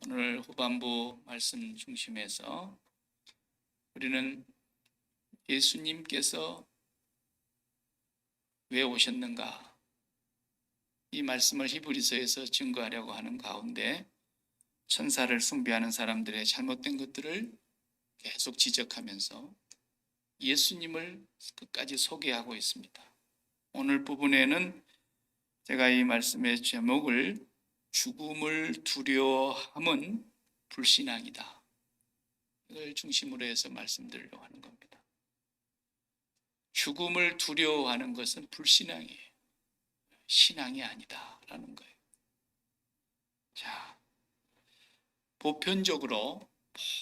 오늘 후반부 말씀 중심에서 우리는 예수님께서 왜 오셨는가, 이 말씀을 히브리서에서 증거하려고 하는 가운데 천사를 숭배하는 사람들의 잘못된 것들을 계속 지적하면서 예수님을 끝까지 소개하고 있습니다. 오늘 부분에는 제가 이 말씀의 제목을 죽음을 두려워함은 불신앙이다, 이걸 중심으로 해서 말씀드리려고 하는 겁니다. 죽음을 두려워하는 것은 불신앙이에요. 신앙이 아니다라는 거예요. 자, 보편적으로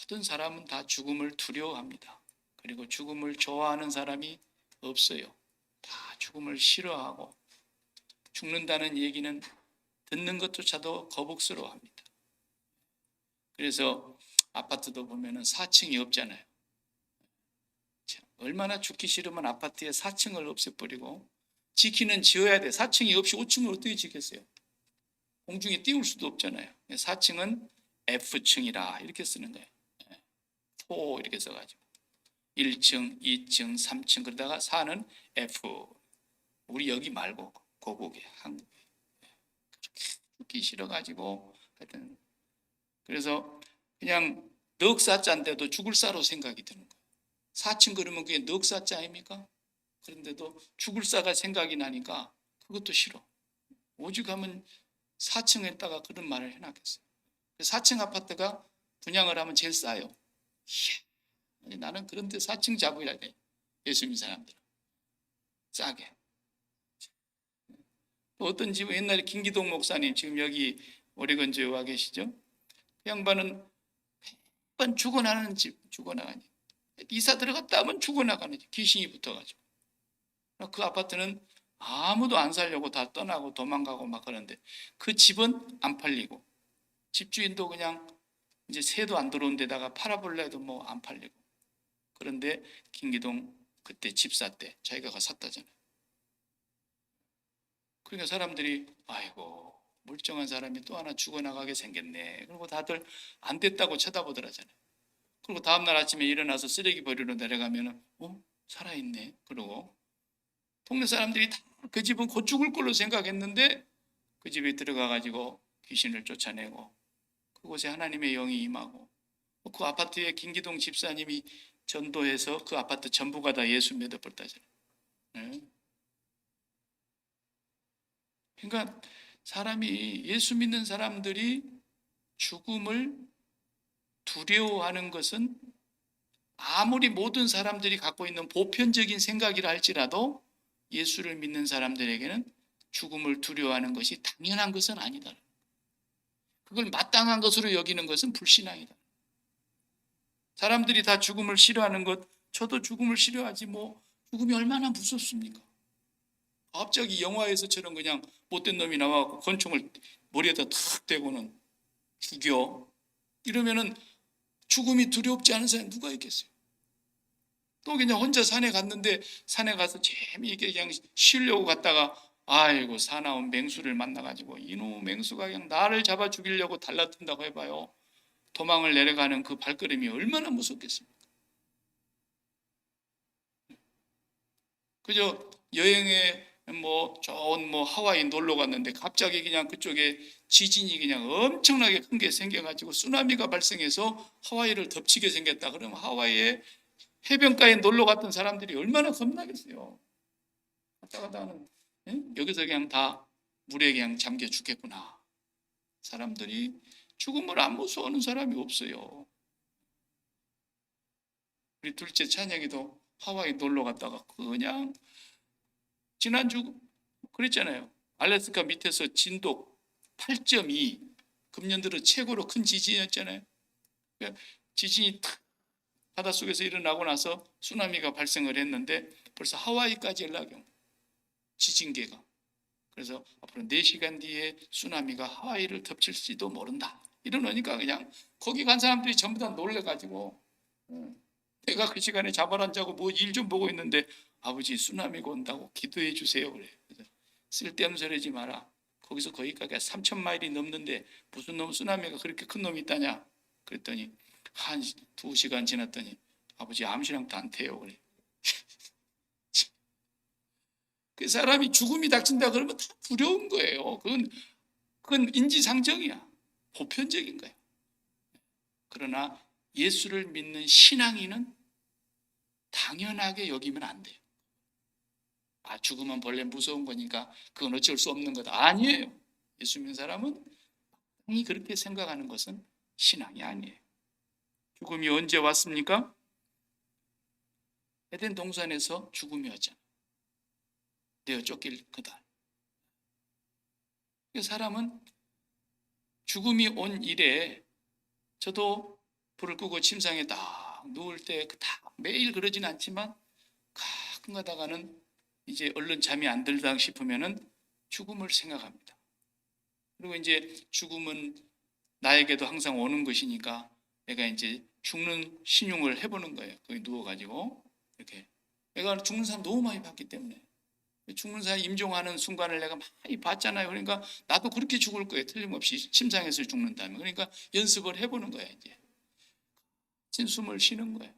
모든 사람은 다 죽음을 두려워합니다. 그리고 죽음을 좋아하는 사람이 없어요. 다 죽음을 싫어하고 죽는다는 얘기는 듣는 것조차도 거북스러워합니다. 그래서 아파트도 보면은 4층이 없잖아요. 얼마나 죽기 싫으면 아파트에 4층을 없애버리고 지키는 지어야 돼. 4층이 없이 5층을 어떻게 지켰어요? 공중에 띄울 수도 없잖아요. 4층은 F층이라 이렇게 쓰는 거예요. 포 이렇게 써가지고 1층, 2층, 3층 그러다가 4는 F. 우리 여기 말고 고국에 한국에 죽기 싫어가지고 하여튼 그래서 그냥 넉사자인데도 죽을 사로 생각이 드는 거예요. 4층 그러면 그게 넉사자 아닙니까? 그런데도 죽을 사가 생각이 나니까 그것도 싫어. 오직 하면 4층에다가 그런 말을 해놨겠어요. 4층 아파트가 분양을 하면 제일 싸요. 이야, 나는 그런데 4층 잡아야 돼. 예수 믿는 사람들은 싸게. 또 어떤 집은 옛날에 김기동 목사님, 지금 여기 오레건주에 와 계시죠? 그 양반은 매번 죽어나가는 집, 죽어나가니 이사 들어갔다 하면 죽어나가는 집, 귀신이 붙어가지고 그 아파트는 아무도 안 살려고 다 떠나고 도망가고 막 그러는데 그 집은 안 팔리고 집주인도 그냥 이제 새도 안 들어온 데다가 팔아볼래 해도 뭐 안 팔리고. 그런데 김기동 그때 집사 때 자기가 가서 샀다잖아요. 그러니까 사람들이 아이고 멀쩡한 사람이 또 하나 죽어나가게 생겼네. 그리고 다들 안 됐다고 쳐다보더라잖아요. 그리고 다음날 아침에 일어나서 쓰레기 버리러 내려가면 살아있네. 그러고 동네 사람들이 다 그 집은 곧 죽을 걸로 생각했는데 그 집에 들어가가지고 귀신을 쫓아내고 그곳에 하나님의 영이 임하고 그 아파트에 김기동 집사님이 전도해서 그 아파트 전부가 다 예수 믿어버렸다잖아요. 네. 그러니까 사람이 예수 믿는 사람들이 죽음을 두려워하는 것은 아무리 모든 사람들이 갖고 있는 보편적인 생각이라 할지라도 예수를 믿는 사람들에게는 죽음을 두려워하는 것이 당연한 것은 아니다. 그걸 마땅한 것으로 여기는 것은 불신앙이다. 사람들이 다 죽음을 싫어하는 것, 저도 죽음을 싫어하지 뭐 죽음이 얼마나 무섭습니까? 갑자기 영화에서처럼 그냥 못된 놈이 나와서 권총을 머리에다 탁 대고는 죽여. 이러면은 죽음이 두렵지 않은 사람이 누가 있겠어요? 또 그냥 혼자 산에 갔는데 산에 가서 재미있게 그냥 쉬려고 갔다가 아이고 사나운 맹수를 만나가지고 이놈 맹수가 그냥 나를 잡아 죽이려고 달라든다고 해봐요. 도망을 내려가는 그 발걸음이 얼마나 무섭겠습니까? 그저 여행에 좋은 하와이 놀러 갔는데 갑자기 그냥 그쪽에 지진이 그냥 엄청나게 큰 게 생겨가지고 쓰나미가 발생해서 하와이를 덮치게 생겼다. 그러면 하와이에 해변가에 놀러 갔던 사람들이 얼마나 겁나겠어요. 갔다 가다는 여기서 그냥 다 물에 그냥 잠겨 죽겠구나. 사람들이 죽음을 안 무서워하는 사람이 없어요. 우리 둘째 찬영이도 하와이 놀러 갔다가 그냥 지난주 그랬잖아요. 알래스카 밑에서 진도 8.2 금년 들어 최고로 큰 지진이었잖아요. 그러니까 지진이 탁 바닷속에서 일어나고 나서 쓰나미가 발생을 했는데 벌써 하와이까지 연락이 온 지진계가. 그래서 앞으로 4시간 뒤에 쓰나미가 하와이를 덮칠지도 모른다. 이러니까 그냥 거기 간 사람들이 전부 다 놀래가지고 내가 그 시간에 잠을 안 자고 뭐 일 좀 보고 있는데 아버지 쓰나미가 온다고 기도해 주세요. 그래. 쓸데없는 소리 하지 마라. 거기서 거기까지 3,000마일이 넘는데 무슨 놈 쓰나미가 그렇게 큰 놈이 있다냐? 그랬더니 한 2시간 지났더니 아버지 암시랑도 안 돼요. 그래. 그 사람이 죽음이 닥친다 그러면 다 두려운 거예요. 그건 인지상정이야. 보편적인 거예요. 그러나 예수를 믿는 신앙인은 당연하게 여기면 안 돼요. 아, 죽으면 본래 무서운 거니까 그건 어쩔 수 없는 거다. 아니에요. 예수 믿는 사람은 당연히 그렇게 생각하는 것은 신앙이 아니에요. 죽음이 언제 왔습니까? 에덴 동산에서 죽음이 왔잖아요. 내어 쫓길 그날. 사람은 죽음이 온 이래, 저도 불을 끄고 침상에 딱 누울 때 다 매일 그러진 않지만 가끔 가다가는 이제 얼른 잠이 안 들다 싶으면은 죽음을 생각합니다. 그리고 이제 죽음은 나에게도 항상 오는 것이니까 내가 이제 죽는 신용을 해보는 거예요. 거기 누워가지고 이렇게. 내가 죽는 사람 너무 많이 봤기 때문에, 죽는 사람 임종하는 순간을 내가 많이 봤잖아요. 그러니까 나도 그렇게 죽을 거예요. 틀림없이 침상에서 죽는다면. 그러니까 연습을 해보는 거예요. 이제 숨을 쉬는 거예요.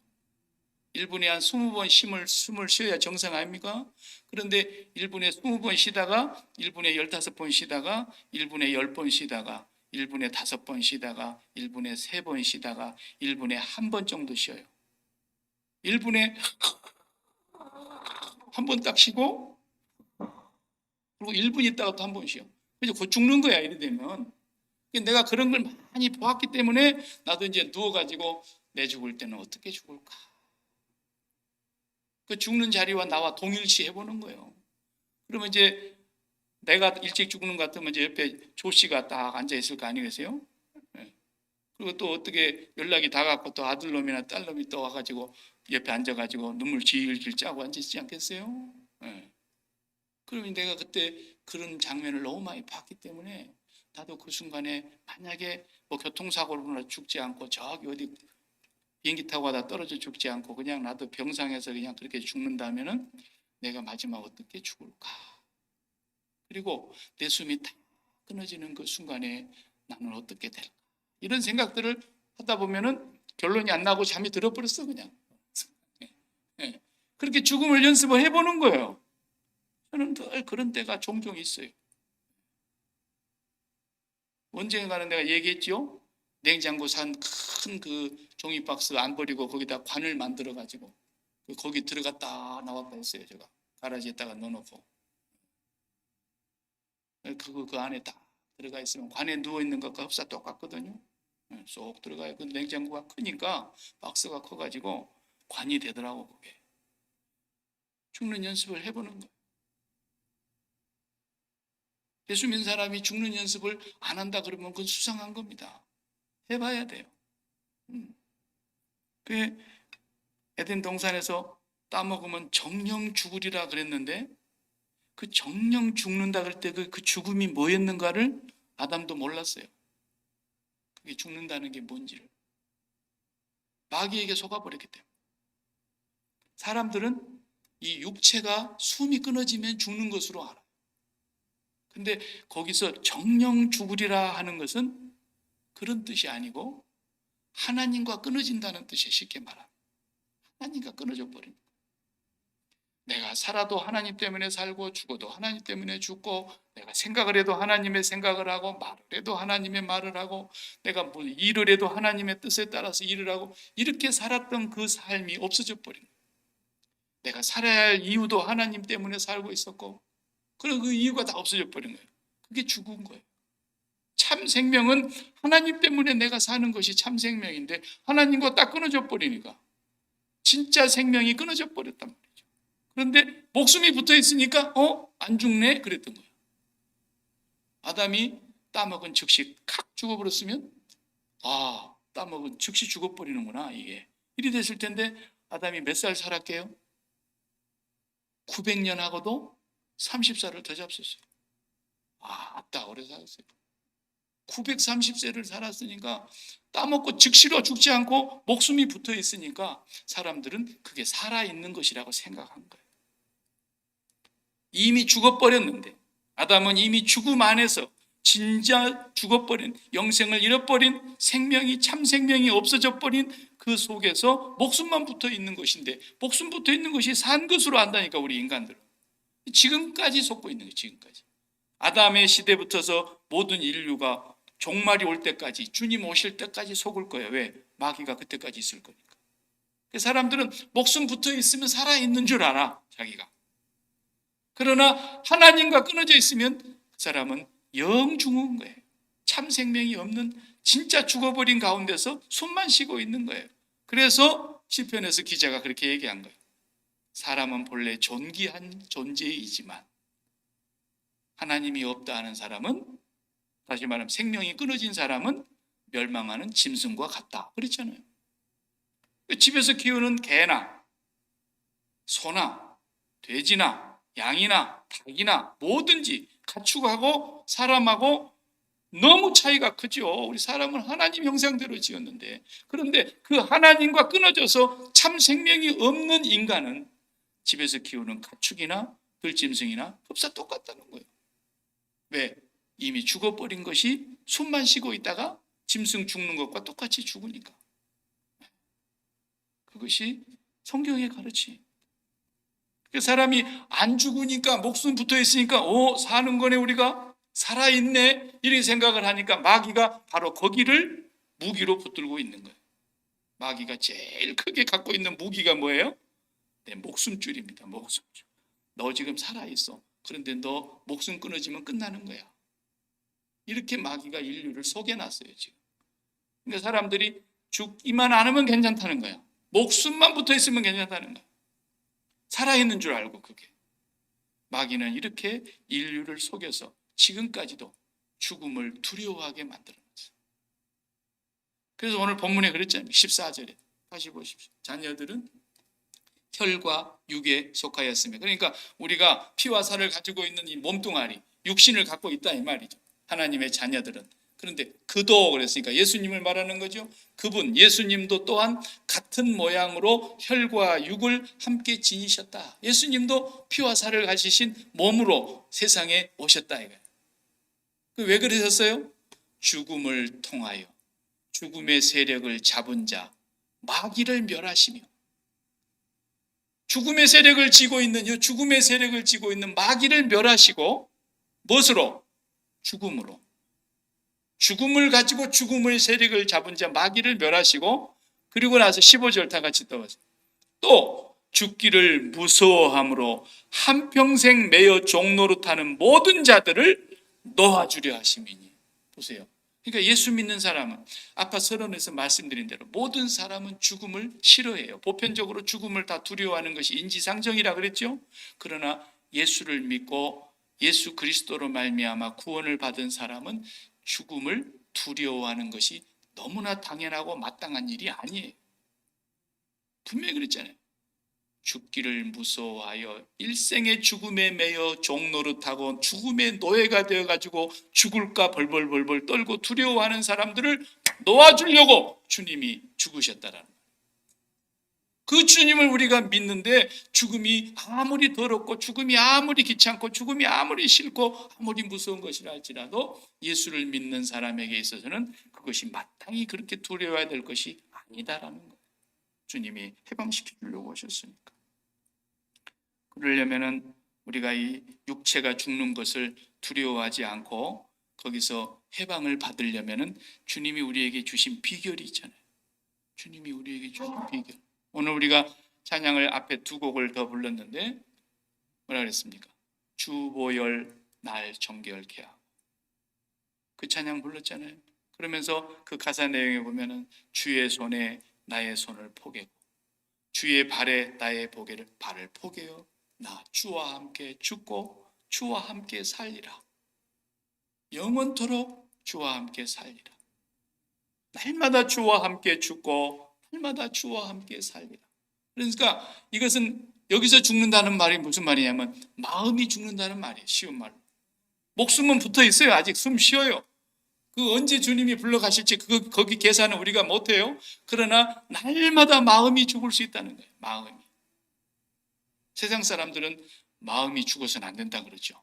1분에 한 20번 숨을 쉬어야 정상 아닙니까? 그런데 1분에 20번 쉬다가 1분에 15번 쉬다가 1분에 10번 쉬다가 1분에 5번 쉬다가 1분에 3번 쉬다가 1분에 1번 정도 쉬어요. 1분에 한 번 딱 쉬고 그리고 1분 있다가 또 한 번 쉬어. 그래서 곧 죽는 거야, 이래 되면. 내가 그런 걸 많이 보았기 때문에 나도 이제 누워가지고 내 죽을 때는 어떻게 죽을까? 그 죽는 자리와 나와 동일시 해보는 거예요. 그러면 이제 내가 일찍 죽는 것 같으면 이제 옆에 조 씨가 딱 앉아있을 거 아니겠어요? 네. 그리고 또 어떻게 연락이 닿아갖고 또 아들놈이나 딸놈이 또 와가지고 옆에 앉아가지고 눈물 질질 짜고 앉아있지 않겠어요? 네. 그러면 내가 그때 그런 장면을 너무 많이 봤기 때문에 나도 그 순간에 만약에 뭐 교통사고로 죽지 않고 저기 어디 비행기 타고 가다 떨어져 죽지 않고 그냥 나도 병상에서 그냥 그렇게 죽는다면은 내가 마지막 어떻게 죽을까? 그리고 내 숨이 딱 끊어지는 그 순간에 나는 어떻게 될까? 이런 생각들을 하다 보면은 결론이 안 나고 잠이 들어버렸어 그냥. 그렇게 죽음을 연습을 해보는 거예요. 저는 늘 그런 때가 종종 있어요. 언젠가는 내가 얘기했죠. 냉장고 산 큰 그 종이 박스 안 버리고 거기다 관을 만들어 가지고 거기 들어갔다 나왔다 했어요. 제가 가라지에다가 넣어놓고 그 안에 딱 들어가 있으면 관에 누워 있는 것과 흡사 똑같거든요. 쏙 들어가요. 그 냉장고가 크니까 박스가 커가지고 관이 되더라고. 그게 죽는 연습을 해보는 거예요. 예수 믿는 사람이 죽는 연습을 안 한다 그러면 그건 수상한 겁니다. 해봐야 돼요. 그 에덴 동산에서 따먹으면 정령 죽으리라 그랬는데 그 정령 죽는다 그럴 때 그 죽음이 뭐였는가를 아담도 몰랐어요. 그게 죽는다는 게 뭔지를. 마귀에게 속아버렸기 때문에. 사람들은 이 육체가 숨이 끊어지면 죽는 것으로 알아요. 근데 거기서 정령 죽으리라 하는 것은 그런 뜻이 아니고 하나님과 끊어진다는 뜻이 쉽게 말합니다. 하나님과 끊어져 버립니다. 내가 살아도 하나님 때문에 살고 죽어도 하나님 때문에 죽고 내가 생각을 해도 하나님의 생각을 하고 말을 해도 하나님의 말을 하고 내가 뭐 일을 해도 하나님의 뜻에 따라서 일을 하고 이렇게 살았던 그 삶이 없어져 버립니다. 내가 살아야 할 이유도 하나님 때문에 살고 있었고 그리고 그 이유가 다 없어져 버린 거예요. 그게 죽은 거예요. 참 생명은 하나님 때문에 내가 사는 것이 참 생명인데 하나님과 딱 끊어져 버리니까 진짜 생명이 끊어져 버렸단 말이죠. 그런데 목숨이 붙어 있으니까 안 죽네 그랬던 거예요. 아담이 따먹은 즉시 칵 죽어버렸으면 따먹은 즉시 죽어버리는구나 이게. 이리 됐을 텐데 아담이 몇 살 살았게요? 900년 하고도 30살을 더 잡섰어요. 아따 오래 살았어요. 930세를 살았으니까 따먹고 즉시로 죽지 않고 목숨이 붙어 있으니까 사람들은 그게 살아있는 것이라고 생각한 거예요. 이미 죽어버렸는데 아담은 이미 죽음 안에서 진짜 죽어버린, 영생을 잃어버린, 생명이, 참 생명이 없어져 버린 그 속에서 목숨만 붙어 있는 것인데, 목숨 붙어 있는 것이 산 것으로 안다니까, 우리 인간들은. 지금까지 속고 있는 거예요. 지금까지. 아담의 시대부터서 모든 인류가 종말이 올 때까지, 주님 오실 때까지 속을 거예요. 왜? 마귀가 그때까지 있을 거니까. 사람들은 목숨 붙어 있으면 살아있는 줄 알아, 자기가. 그러나 하나님과 끊어져 있으면 그 사람은 영 죽은 거예요. 참 생명이 없는, 진짜 죽어버린 가운데서 숨만 쉬고 있는 거예요. 그래서 시편에서 기자가 그렇게 얘기한 거예요. 사람은 본래 존귀한 존재이지만 하나님이 없다 하는 사람은, 다시 말하면 생명이 끊어진 사람은 멸망하는 짐승과 같다, 그랬잖아요. 집에서 키우는 개나 소나 돼지나 양이나 닭이나 뭐든지 가축하고 사람하고 너무 차이가 크죠. 우리 사람은 하나님 형상대로 지었는데, 그런데 그 하나님과 끊어져서 참 생명이 없는 인간은 집에서 키우는 가축이나 들짐승이나 흡사 똑같다는 거예요. 왜? 이미 죽어버린 것이 숨만 쉬고 있다가 짐승 죽는 것과 똑같이 죽으니까. 그것이 성경의 가르침. 그 사람이 안 죽으니까, 목숨 붙어 있으니까 사는 거네, 우리가 살아있네, 이렇게 생각을 하니까 마귀가 바로 거기를 무기로 붙들고 있는 거예요. 마귀가 제일 크게 갖고 있는 무기가 뭐예요? 내 목숨줄입니다. 목숨줄. 너 지금 살아있어. 그런데 너 목숨 끊어지면 끝나는 거야. 이렇게 마귀가 인류를 속여놨어요, 지금. 그러니까 사람들이 죽기만 않으면 괜찮다는 거야. 목숨만 붙어 있으면 괜찮다는 거야. 살아있는 줄 알고. 그게 마귀는 이렇게 인류를 속여서 지금까지도 죽음을 두려워하게 만들어놨어요. 그래서 오늘 본문에 그랬잖아요. 14절에 다시 보십시오. 자녀들은 혈과 육에 속하였으며, 그러니까 우리가 피와 살을 가지고 있는 이 몸뚱아리, 육신을 갖고 있다, 이 말이죠. 하나님의 자녀들은. 그런데 그도, 그랬으니까 예수님을 말하는 거죠. 그분 예수님도 또한 같은 모양으로 혈과 육을 함께 지니셨다. 예수님도 피와 살을 가지신 몸으로 세상에 오셨다, 이거예요. 왜 그러셨어요? 죽음을 통하여 죽음의 세력을 잡은 자 마귀를 멸하시며, 죽음의 세력을 쥐고 있는, 죽음의 세력을 쥐고 있는 마귀를 멸하시고, 무엇으로? 죽음으로. 죽음을 가지고 죽음의 세력을 잡은 자 마귀를 멸하시고, 그리고 나서 15절 다 같이 떠보세요. 또 죽기를 무서워함으로 한평생 매여 종노릇하는 모든 자들을 놓아주려 하심이니. 보세요. 그러니까 예수 믿는 사람은, 아까 서론에서 말씀드린 대로 모든 사람은 죽음을 싫어해요. 보편적으로 죽음을 다 두려워하는 것이 인지상정이라 그랬죠. 그러나 예수를 믿고 예수 그리스도로 말미암아 구원을 받은 사람은 죽음을 두려워하는 것이 너무나 당연하고 마땅한 일이 아니에요. 분명히 그랬잖아요. 죽기를 무서워하여 일생의 죽음에 매여 종노릇하고 죽음의 노예가 되어가지고 죽을까 벌벌벌벌 떨고 두려워하는 사람들을 놓아주려고 주님이 죽으셨다라는 거예요. 그 주님을 우리가 믿는데 죽음이 아무리 더럽고 죽음이 아무리 귀찮고 죽음이 아무리 싫고 아무리 무서운 것이라 할지라도 예수를 믿는 사람에게 있어서는 그것이 마땅히 그렇게 두려워야 될 것이 아니다라는 거예요. 주님이 해방시켜 주려고 오셨으니까. 그러려면은 우리가 이 육체가 죽는 것을 두려워하지 않고 거기서 해방을 받으려면은 주님이 우리에게 주신 비결이 있잖아요. 주님이 우리에게 주신 비결. 오늘 우리가 찬양을 앞에 두 곡을 더 불렀는데 뭐라 그랬습니까? 주보혈 날 정결케 하고, 그 찬양 불렀잖아요. 그러면서 그 가사 내용에 보면은 주의 손에 나의 손을 포개고 주의 발에 나의 발을 포개어 나 주와 함께 죽고 주와 함께 살리라. 영원토록 주와 함께 살리라. 날마다 주와 함께 죽고 날마다 주와 함께 살리라. 그러니까 이것은 여기서 죽는다는 말이 무슨 말이냐면 마음이 죽는다는 말이에요. 쉬운 말로. 목숨은 붙어 있어요. 아직 숨 쉬어요. 그 언제 주님이 불러가실지 거기 계산은 우리가 못해요. 그러나 날마다 마음이 죽을 수 있다는 거예요. 마음이. 세상 사람들은 마음이 죽어서는 안 된다 그러죠.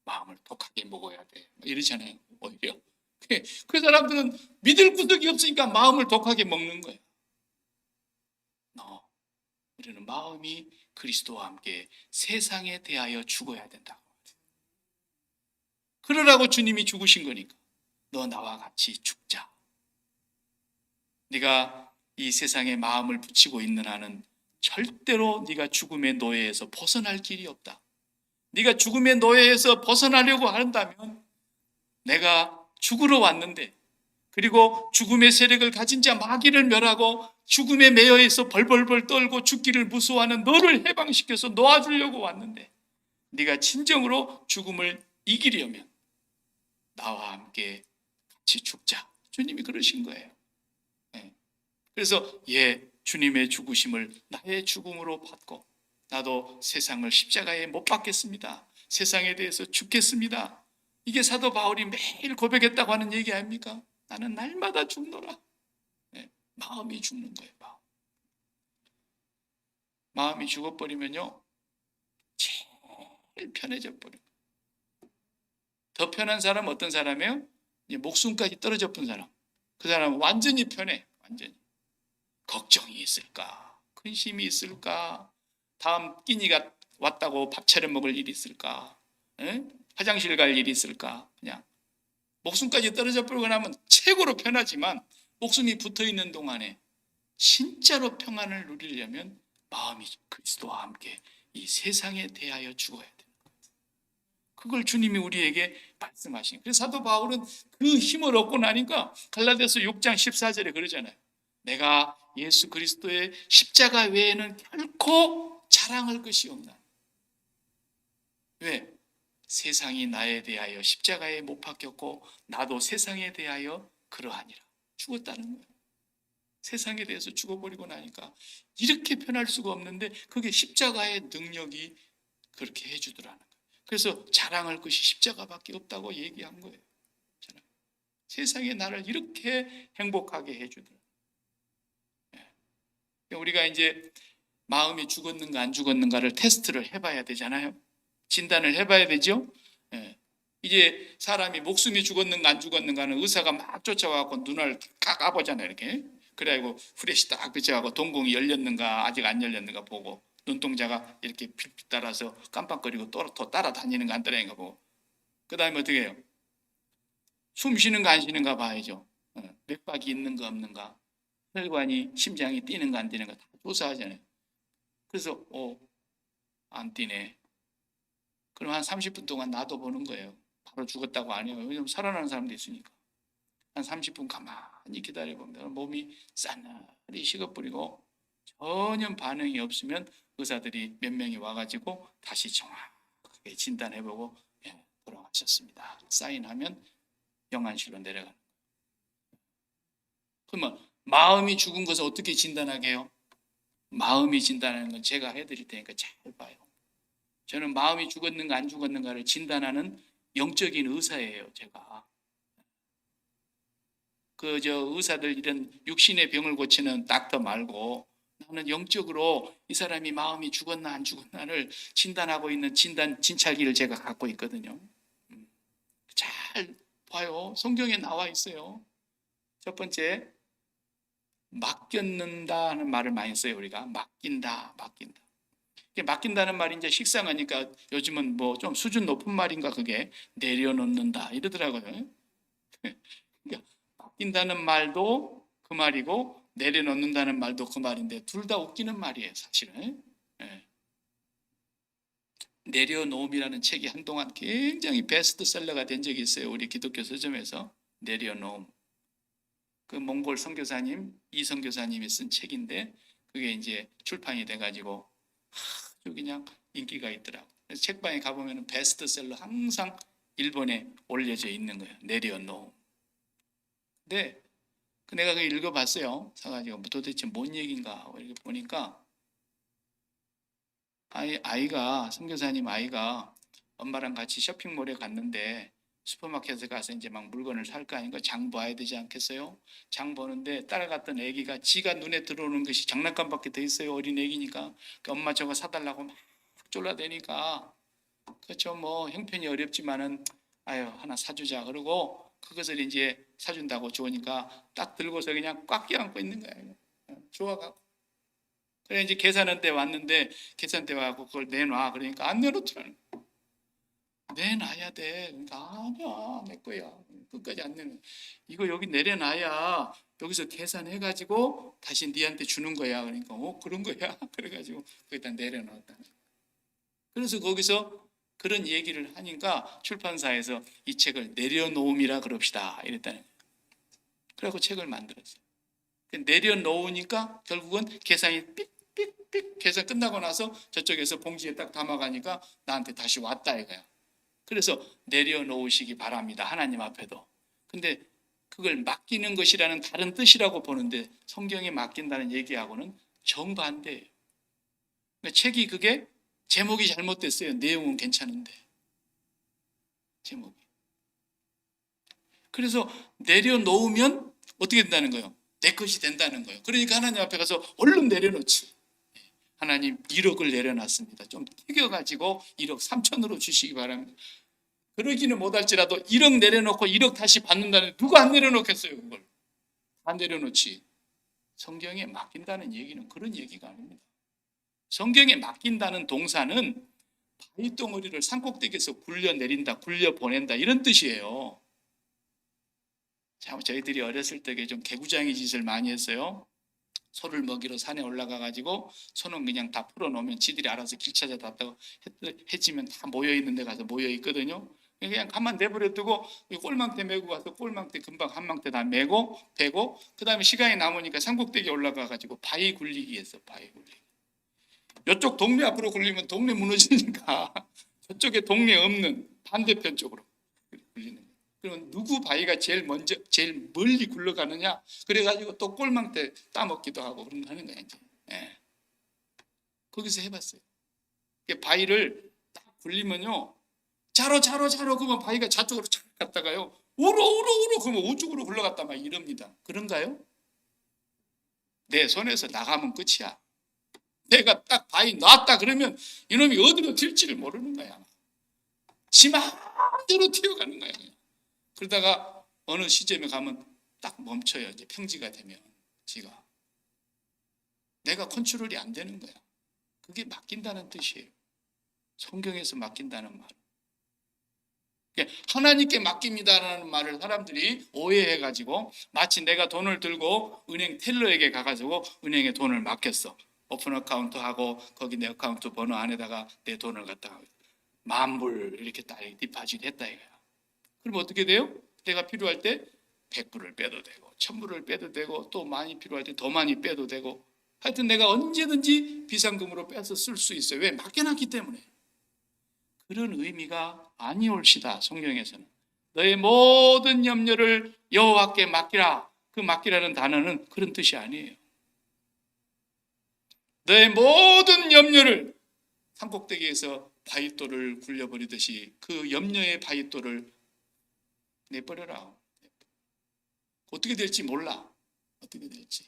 마음을 독하게 먹어야 돼. 이러잖아요. 오히려. 그 사람들은 믿을 구석이 없으니까 마음을 독하게 먹는 거예요. 우리는 마음이 그리스도와 함께 세상에 대하여 죽어야 된다. 그러라고 주님이 죽으신 거니까. 너 나와 같이 죽자. 네가 이 세상에 마음을 붙이고 있는 한은 절대로 네가 죽음의 노예에서 벗어날 길이 없다. 네가 죽음의 노예에서 벗어나려고 한다면 내가 죽으러 왔는데, 그리고 죽음의 세력을 가진 자 마귀를 멸하고 죽음의 매여에서 벌벌벌 떨고 죽기를 무서워하는 너를 해방시켜서 놓아주려고 왔는데, 네가 진정으로 죽음을 이기려면 나와 함께 같이 죽자. 주님이 그러신 거예요. 그래서 주님의 죽으심을 나의 죽음으로 받고 나도 세상을 십자가에 못 박겠습니다. 세상에 대해서 죽겠습니다. 이게 사도 바울이 매일 고백했다고 하는 얘기 아닙니까? 나는 날마다 죽노라. 마음이 죽는 거예요. 마음이 죽어버리면요, 제일 편해져 버려요. 더 편한 사람은 어떤 사람이에요? 목숨까지 떨어져 본 사람. 그 사람은 완전히 편해. 완전히. 걱정이 있을까? 근심이 있을까? 다음 끼니가 왔다고 밥 차려 먹을 일이 있을까? 화장실 갈 일이 있을까? 그냥 목숨까지 떨어져 버리고 나면 최고로 편하지만, 목숨이 붙어 있는 동안에 진짜로 평안을 누리려면 마음이 그리스도와 함께 이 세상에 대하여 죽어야 돼요. 그걸 주님이 우리에게 말씀하신. 그래서 사도 바울은 그 힘을 얻고 나니까 갈라디아서 6장 14절에 그러잖아요. 내가 예수 그리스도의 십자가 외에는 결코 자랑할 것이 없나. 왜? 세상이 나에 대하여 십자가에 못 박혔고 나도 세상에 대하여 그러하니라. 죽었다는 거예요. 세상에 대해서 죽어버리고 나니까 이렇게 편할 수가 없는데, 그게 십자가의 능력이 그렇게 해주더라는 거예요. 그래서 자랑할 것이 십자가밖에 없다고 얘기한 거예요. 세상에 나를 이렇게 행복하게 해주더라. 우리가 이제 마음이 죽었는가 안 죽었는가를 테스트를 해봐야 되잖아요. 진단을 해봐야 되죠. 이제 사람이 목숨이 죽었는가 안 죽었는가는 의사가 막 쫓아와서 눈을 까보잖아요. 이렇게. 그래가지고 후레쉬 딱 비춰가고 동공이 열렸는가 아직 안 열렸는가 보고, 눈동자가 이렇게 빛 따라서 깜빡거리고 또 따라다니는가 안 따라다니는가 보고, 그 다음에 어떻게 해요? 숨 쉬는가 안 쉬는가 봐야죠. 맥박이 있는가 없는가, 혈관이 심장이 뛰는가 안 뛰는가 다 조사하잖아요. 그래서 안 뛰네. 그럼 한 30분 동안 놔둬보는 거예요. 바로 죽었다고 안 해요. 왜냐면 살아나는 사람도 있으니까. 한 30분 가만히 기다려봅니다. 몸이 싸늘히 식어버리고 전혀 반응이 없으면 의사들이 몇 명이 와가지고 다시 정확하게 진단해보고 돌아가셨습니다. 사인하면 영안실로 내려가는 거예요. 그러면 마음이 죽은 것을 어떻게 진단하게 해요? 마음이 진단하는 건 제가 해드릴 테니까 잘 봐요. 저는 마음이 죽었는가 안 죽었는가를 진단하는 영적인 의사예요. 제가 의사들 이런 육신의 병을 고치는 닥터 말고, 나는 영적으로 이 사람이 마음이 죽었나 안 죽었나를 진단하고 있는 진찰기를 제가 갖고 있거든요. 잘 봐요. 성경에 나와 있어요. 첫 번째, 맡겼는다는 말을 많이 써요. 우리가 맡긴다. 맡긴다는 말이 이제 식상하니까 요즘은 뭐 좀 수준 높은 말인가, 그게 내려놓는다 이러더라고요. 그러니까 맡긴다는 말도 그 말이고 내려놓는다는 말도 그 말인데 둘 다 웃기는 말이에요, 사실은. 내려놓음이라는 책이 한동안 굉장히 베스트셀러가 된 적이 있어요. 우리 기독교 서점에서. 내려놓음. 그 몽골 선교사님, 이 선교사님이 쓴 책인데, 그게 이제 출판이 돼가지고 아주 그냥 인기가 있더라고. 그래서 책방에 가보면 베스트셀러 항상 일본에 올려져 있는 거예요. 내려놓음. 근데 내가 그걸 읽어봤어요. 사가지고 도대체 뭔 얘기인가 이렇게 보니까, 아이가 선교사님 아이가 엄마랑 같이 쇼핑몰에 갔는데, 슈퍼마켓에 가서 이제 막 물건을 살 거 아닌가, 장 봐야 되지 않겠어요? 장 보는데 따라갔던 애기가 지가 눈에 들어오는 것이 장난감밖에 더 있어요. 어린 애기니까. 엄마 저거 사달라고 막 쫄라대니까 그렇죠. 뭐 형편이 어렵지만은 아유 하나 사주자 그러고 그것을 이제 사준다고 좋으니까 딱 들고서 그냥 꽉 껴안고 있는 거예요. 좋아가고. 그래 이제 계산한 때 왔는데 계산대 와고 그걸 내놔 그러니까 안 내놓더라는 거야. 내놔야 돼. 그러니까 아니야 내 거야. 끝까지 안 내는. 이거 여기 내려놔야 여기서 계산해가지고 다시 니한테 주는 거야. 그러니까 그런 거야. 그래가지고 거기다 내려놨다. 그래서 거기서 그런 얘기를 하니까 출판사에서 이 책을 내려놓음이라 그럽시다 이랬다는 거예요. 그래서 책을 만들었어요. 내려놓으니까 결국은 계산이 삑삑삑 계산 끝나고 나서 저쪽에서 봉지에 딱 담아가니까 나한테 다시 왔다 이거야. 그래서 내려놓으시기 바랍니다. 하나님 앞에도. 근데 그걸 맡기는 것이라는 다른 뜻이라고 보는데 성경에 맡긴다는 얘기하고는 정반대예요. 책이 그게 제목이 잘못됐어요. 내용은 괜찮은데. 제목이. 그래서 내려놓으면 어떻게 된다는 거예요? 내 것이 된다는 거예요. 그러니까 하나님 앞에 가서 얼른 내려놓지. 하나님 1억을 내려놨습니다. 좀 튀겨가지고 1억 3천으로 주시기 바랍니다. 그러기는 못할지라도 1억 내려놓고 1억 다시 받는다는 누가 안 내려놓겠어요 그걸. 안 내려놓지. 성경에 맡긴다는 얘기는 그런 얘기가 아닙니다. 성경에 맡긴다는 동사는 바위덩어리를 산꼭대기에서 굴려내린다, 굴려보낸다 이런 뜻이에요. 저희들이 어렸을 때 좀 개구장이 짓을 많이 했어요. 소를 먹이러 산에 올라가가지고 소는 그냥 다 풀어놓으면 지들이 알아서 길 찾아다고 해지면 다 모여있는 데 가서 모여있거든요. 그냥 가만 내버려두고 꼴망대 메고 가서 꼴망대 금방 한 망대 다 메고 베고 그 다음에 시간이 남으니까 산꼭대기 올라가가지고 바위 굴리기 했어. 바위 굴리기. 이쪽 동네 앞으로 굴리면 동네 무너지니까 저쪽에 동네 없는 반대편 쪽으로 굴리는 거예요. 그럼 누구 바위가 제일 멀리 굴러가느냐 그래가지고 또 꼴망대 따먹기도 하고 그런 거 하는 거야 이제. 예. 거기서 해봤어요. 바위를 딱 굴리면요 자로 그러면 바위가 저쪽으로 착 갔다가요 우로 그러면 우쪽으로 굴러갔다 막 이럽니다. 그런가요? 내 손에서 나가면 끝이야. 내가 딱 바위 놨다 그러면 이놈이 어디로 튈지를 모르는 거야. 지 마음대로 튀어가는 거야. 그러다가 어느 시점에 가면 딱 멈춰요. 이제 평지가 되면 지가. 내가 컨트롤이 안 되는 거야. 그게 맡긴다는 뜻이에요. 성경에서 맡긴다는 말. 하나님께 맡깁니다라는 말을 사람들이 오해해가지고 마치 내가 돈을 들고 은행 텔러에게 가가지고 은행에 돈을 맡겼어. 오픈 어카운트 하고 거기 내 어카운트 번호 안에다가 내 돈을 갖다가 10,000불 이렇게 딱 디파짓 했다 이거야. 그럼 어떻게 돼요? 내가 필요할 때 100불을 빼도 되고 1,000불을 빼도 되고 또 많이 필요할 때 더 많이 빼도 되고 하여튼 내가 언제든지 비상금으로 빼서 쓸 수 있어요. 왜? 맡겨놨기 때문에. 그런 의미가 아니올시다. 성경에서는 너의 모든 염려를 여호와께 맡기라. 그 맡기라는 단어는 그런 뜻이 아니에요. 너의 모든 염려를 산꼭대기에서 바위돌을 굴려버리듯이 그 염려의 바위돌을 내버려라. 어떻게 될지 몰라. 어떻게 될지.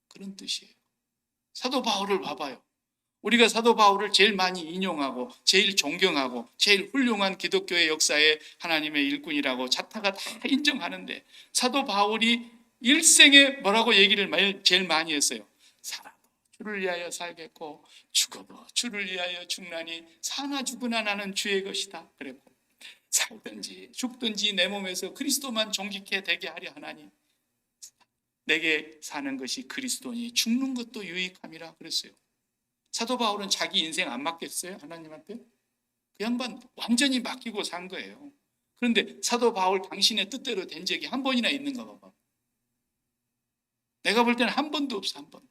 그런 뜻이에요. 사도 바울을 봐봐요. 우리가 사도 바울을 제일 많이 인용하고 제일 존경하고 제일 훌륭한 기독교의 역사에 하나님의 일꾼이라고 자타가 다 인정하는데 사도 바울이 일생에 뭐라고 얘기를 제일 많이 했어요. 살아도 주를 위하여 살겠고 죽어도 주를 위하여 죽나니 사나 죽으나 나는 주의 것이다. 그랬고 살든지 죽든지 내 몸에서 그리스도만 존귀케 되게 하려 하나니 내게 사는 것이 그리스도니 죽는 것도 유익함이라 그랬어요. 사도 바울은 자기 인생 안 맡겼어요? 하나님한테? 그 양반 완전히 맡기고 산 거예요. 그런데 사도 바울 당신의 뜻대로 된 적이 한 번이나 있는가 봐봐. 내가 볼 때는 한 번도 없어. 한 번도.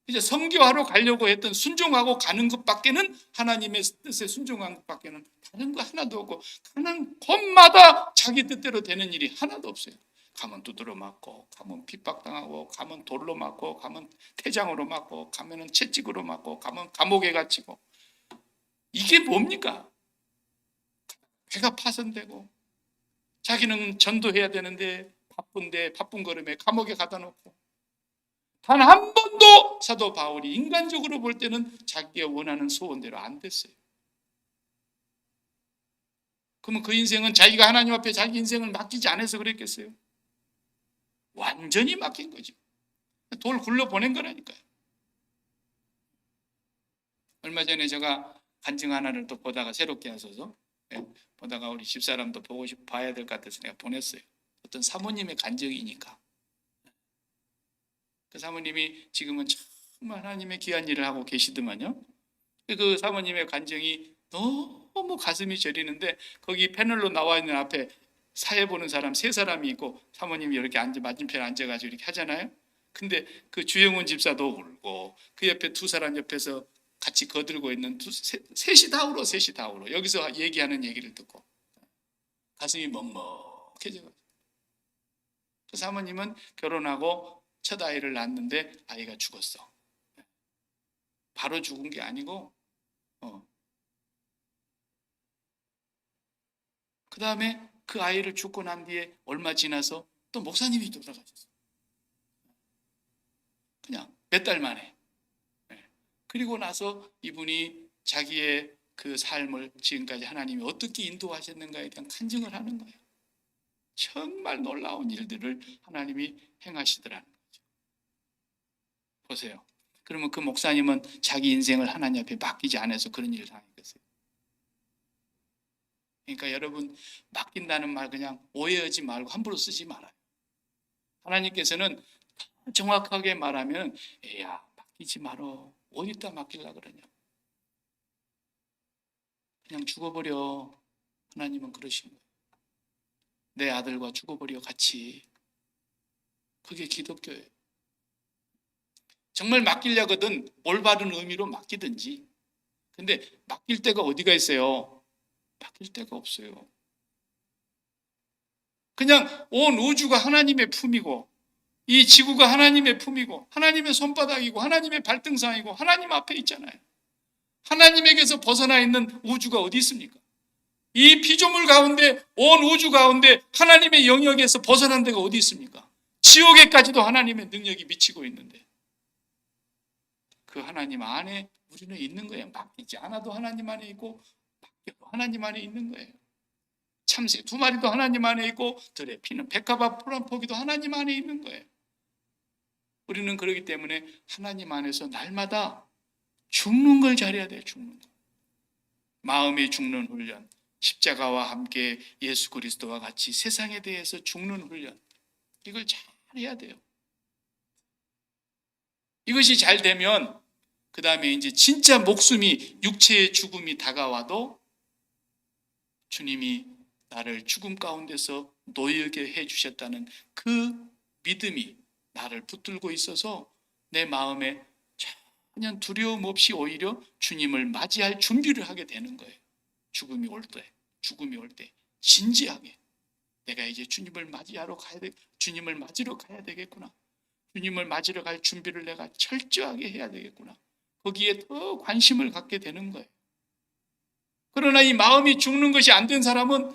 이제 선교하러 가려고 했던 순종하고 가는 것밖에는 하나님의 뜻에 순종한 것밖에는 다른 거 하나도 없고 가는 곳마다 자기 뜻대로 되는 일이 하나도 없어요. 가면 두드러 맞고 가면 핍박당하고 가면 돌로 맞고 가면 태장으로 맞고 가면은 채찍으로 맞고 가면 감옥에 갇히고 이게 뭡니까? 배가 파손되고 자기는 전도해야 되는데 바쁜데 바쁜 걸음에 감옥에 가다 놓고 단 한 번도 사도 바울이 인간적으로 볼 때는 자기가 원하는 소원대로 안 됐어요. 그러면 그 인생은 자기가 하나님 앞에 자기 인생을 맡기지 않아서 그랬겠어요? 완전히 맡긴 거죠. 돌 굴러 보낸 거라니까요. 얼마 전에 제가 간증 하나를 또 보다가 새롭게 하셔서 보다가 우리 집사람도 보고 싶어 봐야 될 것 같아서 내가 보냈어요. 어떤 사모님의 간증이니까. 그 사모님이 지금은 정말 하나님의 귀한 일을 하고 계시더만요. 그 사모님의 간증이 너무 가슴이 저리는데 거기 패널로 나와 있는 앞에 사회 보는 사람 세 사람이 있고 사모님이 이렇게 맞은편에 앉아가지고 이렇게 하잖아요. 근데 그 주영훈 집사도 울고 그 옆에 두 사람 옆에서 같이 거들고 있는 셋이 다 울어. 여기서 얘기하는 얘기를 듣고 가슴이 먹먹해져요. 그 사모님은 결혼하고 첫 아이를 낳았는데 아이가 죽었어. 바로 죽은 게 아니고 그 다음에 그 아이를 죽고 난 뒤에 얼마 지나서 또 목사님이 돌아가셨어요. 그냥 몇 달 만에. 그리고 나서 이분이 자기의 그 삶을 지금까지 하나님이 어떻게 인도하셨는가에 대한 간증을 하는 거예요. 정말 놀라운 일들을 하나님이 행하시더라는 거죠. 보세요. 그러면 그 목사님은 자기 인생을 하나님 앞에 맡기지 않아서 그런 일을 당했겠어요. 그러니까 여러분, 맡긴다는 말 그냥 오해하지 말고 함부로 쓰지 말아요. 하나님께서는 정확하게 말하면 야 맡기지 말어. 어디다 맡기려고 그러냐. 그냥 죽어버려. 하나님은 그러신 거예요. 내 아들과 죽어버려 같이. 그게 기독교예요. 정말 맡기려거든 올바른 의미로 맡기든지. 근데 맡길 데가 어디가 있어요? 맡길 데가 없어요. 그냥 온 우주가 하나님의 품이고 이 지구가 하나님의 품이고 하나님의 손바닥이고 하나님의 발등상이고 하나님 앞에 있잖아요. 하나님에게서 벗어나 있는 우주가 어디 있습니까? 이 피조물 가운데 온 우주 가운데 하나님의 영역에서 벗어난 데가 어디 있습니까? 지옥에까지도 하나님의 능력이 미치고 있는데 그 하나님 안에 우리는 있는 거예요. 맡기지 않아도 하나님 안에 있고 맡겨도 하나님 안에 있는 거예요. 참새 두 마리도 하나님 안에 있고 들에 피는 백합화 푸른 포기도 하나님 안에 있는 거예요. 우리는 그렇기 때문에 하나님 안에서 날마다 죽는 걸 잘해야 돼요. 죽는 거. 마음이 죽는 훈련. 십자가와 함께 예수 그리스도와 같이 세상에 대해서 죽는 훈련. 이걸 잘해야 돼요. 이것이 잘 되면 그 다음에 이제 진짜 목숨이 육체의 죽음이 다가와도 주님이 나를 죽음 가운데서 놓이게 해주셨다는 그 믿음이 나를 붙들고 있어서 내 마음에 전혀 두려움 없이 오히려 주님을 맞이할 준비를 하게 되는 거예요. 죽음이 올 때 진지하게 내가 이제 주님을 맞이하러 가야 돼. 주님을 맞으러 가야 되겠구나. 주님을 맞으러 갈 준비를 내가 철저하게 해야 되겠구나. 거기에 더 관심을 갖게 되는 거예요. 그러나 이 마음이 죽는 것이 안 된 사람은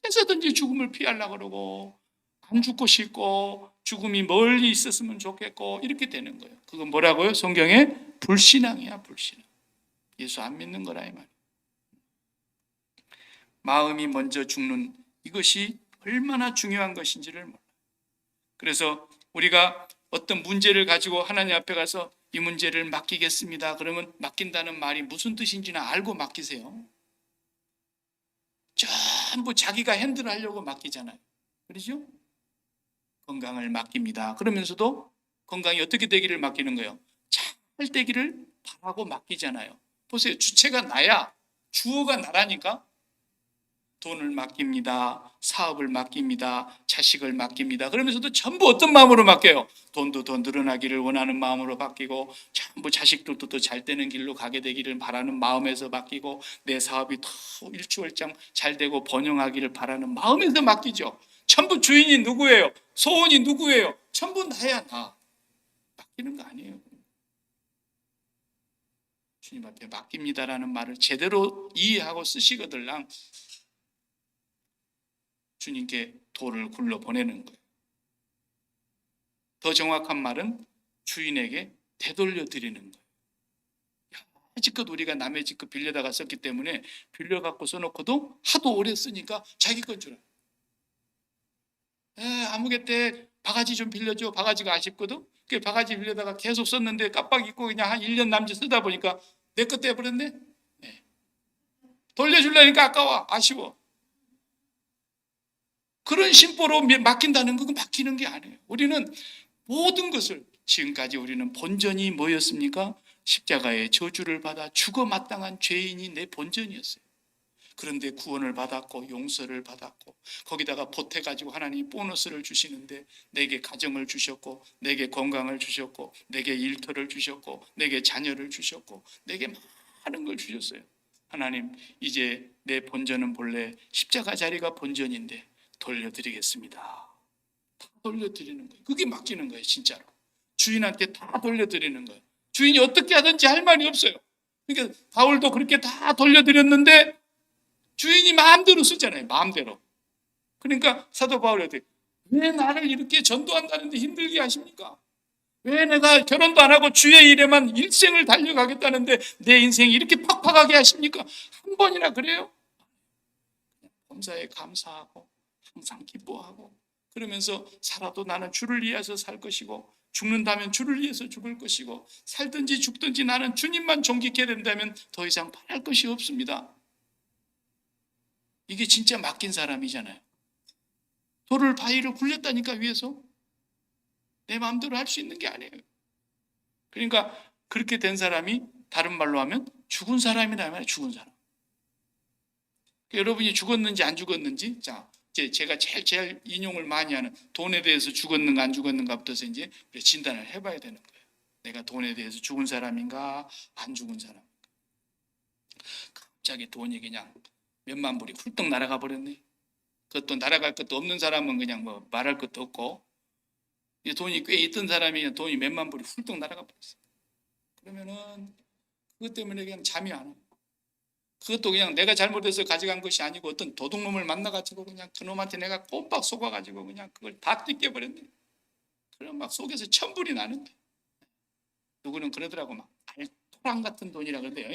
해서든지 죽음을 피하려고 그러고 안 죽고 싶고 죽음이 멀리 있었으면 좋겠고 이렇게 되는 거예요. 그건 뭐라고요? 성경에 불신앙이야. 불신앙. 예수 안 믿는 거라 이 말이에요. 마음이 먼저 죽는 이것이 얼마나 중요한 것인지를 몰라요. 그래서 우리가 어떤 문제를 가지고 하나님 앞에 가서 이 문제를 맡기겠습니다. 그러면 맡긴다는 말이 무슨 뜻인지는 알고 맡기세요. 전부 자기가 핸들하려고 맡기잖아요. 그렇죠? 건강을 맡깁니다. 그러면서도 건강이 어떻게 되기를 맡기는 거예요? 잘 되기를 바라고 맡기잖아요. 보세요. 주체가 나야. 주어가 나라니까. 돈을 맡깁니다. 사업을 맡깁니다. 자식을 맡깁니다. 그러면서도 전부 어떤 마음으로 맡겨요? 돈도 더 늘어나기를 원하는 마음으로 맡기고 전부 자식들도 더 잘 되는 길로 가게 되기를 바라는 마음에서 맡기고 내 사업이 더 일주일장 잘 되고 번영하기를 바라는 마음에서 맡기죠. 전부 주인이 누구예요? 소원이 누구예요? 전부 나야 나. 맡기는 거 아니에요. 주님 앞에 맡깁니다라는 말을 제대로 이해하고 쓰시거들랑 주님께 돌을 굴러 보내는 거예요. 더 정확한 말은 주인에게 되돌려 드리는 거예요. 지껏 우리가 남의 집 거 빌려다가 썼기 때문에 빌려갖고 써놓고도 하도 오래 쓰니까 자기 건 줄 알아. 아무개 때 바가지 좀 빌려줘. 바가지가 아쉽거든. 그 바가지 빌려다가 계속 썼는데 깜빡 잊고 그냥 한 1년 남짓 쓰다 보니까 내 것 떼버렸네. 돌려주려니까 아까워. 아쉬워. 그런 심보로 맡긴다는 건 맡기는 게 아니에요. 우리는 모든 것을 지금까지 우리는 본전이 뭐였습니까? 십자가의 저주를 받아 죽어 마땅한 죄인이 내 본전이었어요. 그런데 구원을 받았고 용서를 받았고 거기다가 보태가지고 하나님이 보너스를 주시는데 내게 가정을 주셨고 내게 건강을 주셨고 내게 일터를 주셨고 내게 자녀를 주셨고 내게 많은 걸 주셨어요. 하나님, 이제 내 본전은 본래 십자가 자리가 본전인데 돌려드리겠습니다. 다 돌려드리는 거예요. 그게 맡기는 거예요. 진짜로 주인한테 다 돌려드리는 거예요. 주인이 어떻게 하든지 할 말이 없어요. 그러니까 바울도 그렇게 다 돌려드렸는데 주인이 마음대로 쓰잖아요. 마음대로. 그러니까 사도 바울한테 왜 나를 이렇게 전도한다는데 힘들게 하십니까? 왜 내가 결혼도 안 하고 주의 일에만 일생을 달려가겠다는데 내 인생이 이렇게 팍팍하게 하십니까? 한 번이나 그래요? 범사에 감사하고 항상 기뻐하고 그러면서 살아도 나는 주를 위해서 살 것이고 죽는다면 주를 위해서 죽을 것이고 살든지 죽든지 나는 주님만 존귀케 된다면 더 이상 바랄 것이 없습니다. 이게 진짜 맡긴 사람이잖아요. 돌을 바위를 굴렸다니까 위에서. 내 마음대로 할 수 있는 게 아니에요. 그러니까 그렇게 된 사람이 다른 말로 하면 죽은 사람이란 말이에요. 죽은 사람. 여러분이 죽었는지 안 죽었는지, 자, 제가 제일 인용을 많이 하는 돈에 대해서 죽었는가 안 죽었는가부터서 이제 진단을 해봐야 되는 거예요. 내가 돈에 대해서 죽은 사람인가 안 죽은 사람인가. 갑자기 돈이 그냥 몇만 불이 훌떡 날아가 버렸네. 그것도 날아갈 것도 없는 사람은 그냥 뭐 말할 것도 없고 돈이 꽤 있던 사람이 돈이 몇만 불이 훌떡 날아가 버렸어. 그러면은 그것 때문에 그냥 잠이 안 와. 그것도 그냥 내가 잘못해서 가져간 것이 아니고 어떤 도둑놈을 만나가지고 그냥 그놈한테 내가 꼼빡 속아가지고 그냥 그걸 다 뜯겨버렸네. 그럼 막 속에서 천불이 나는데 누구는 그러더라고 막 알토랑 같은 돈이라 그러대요.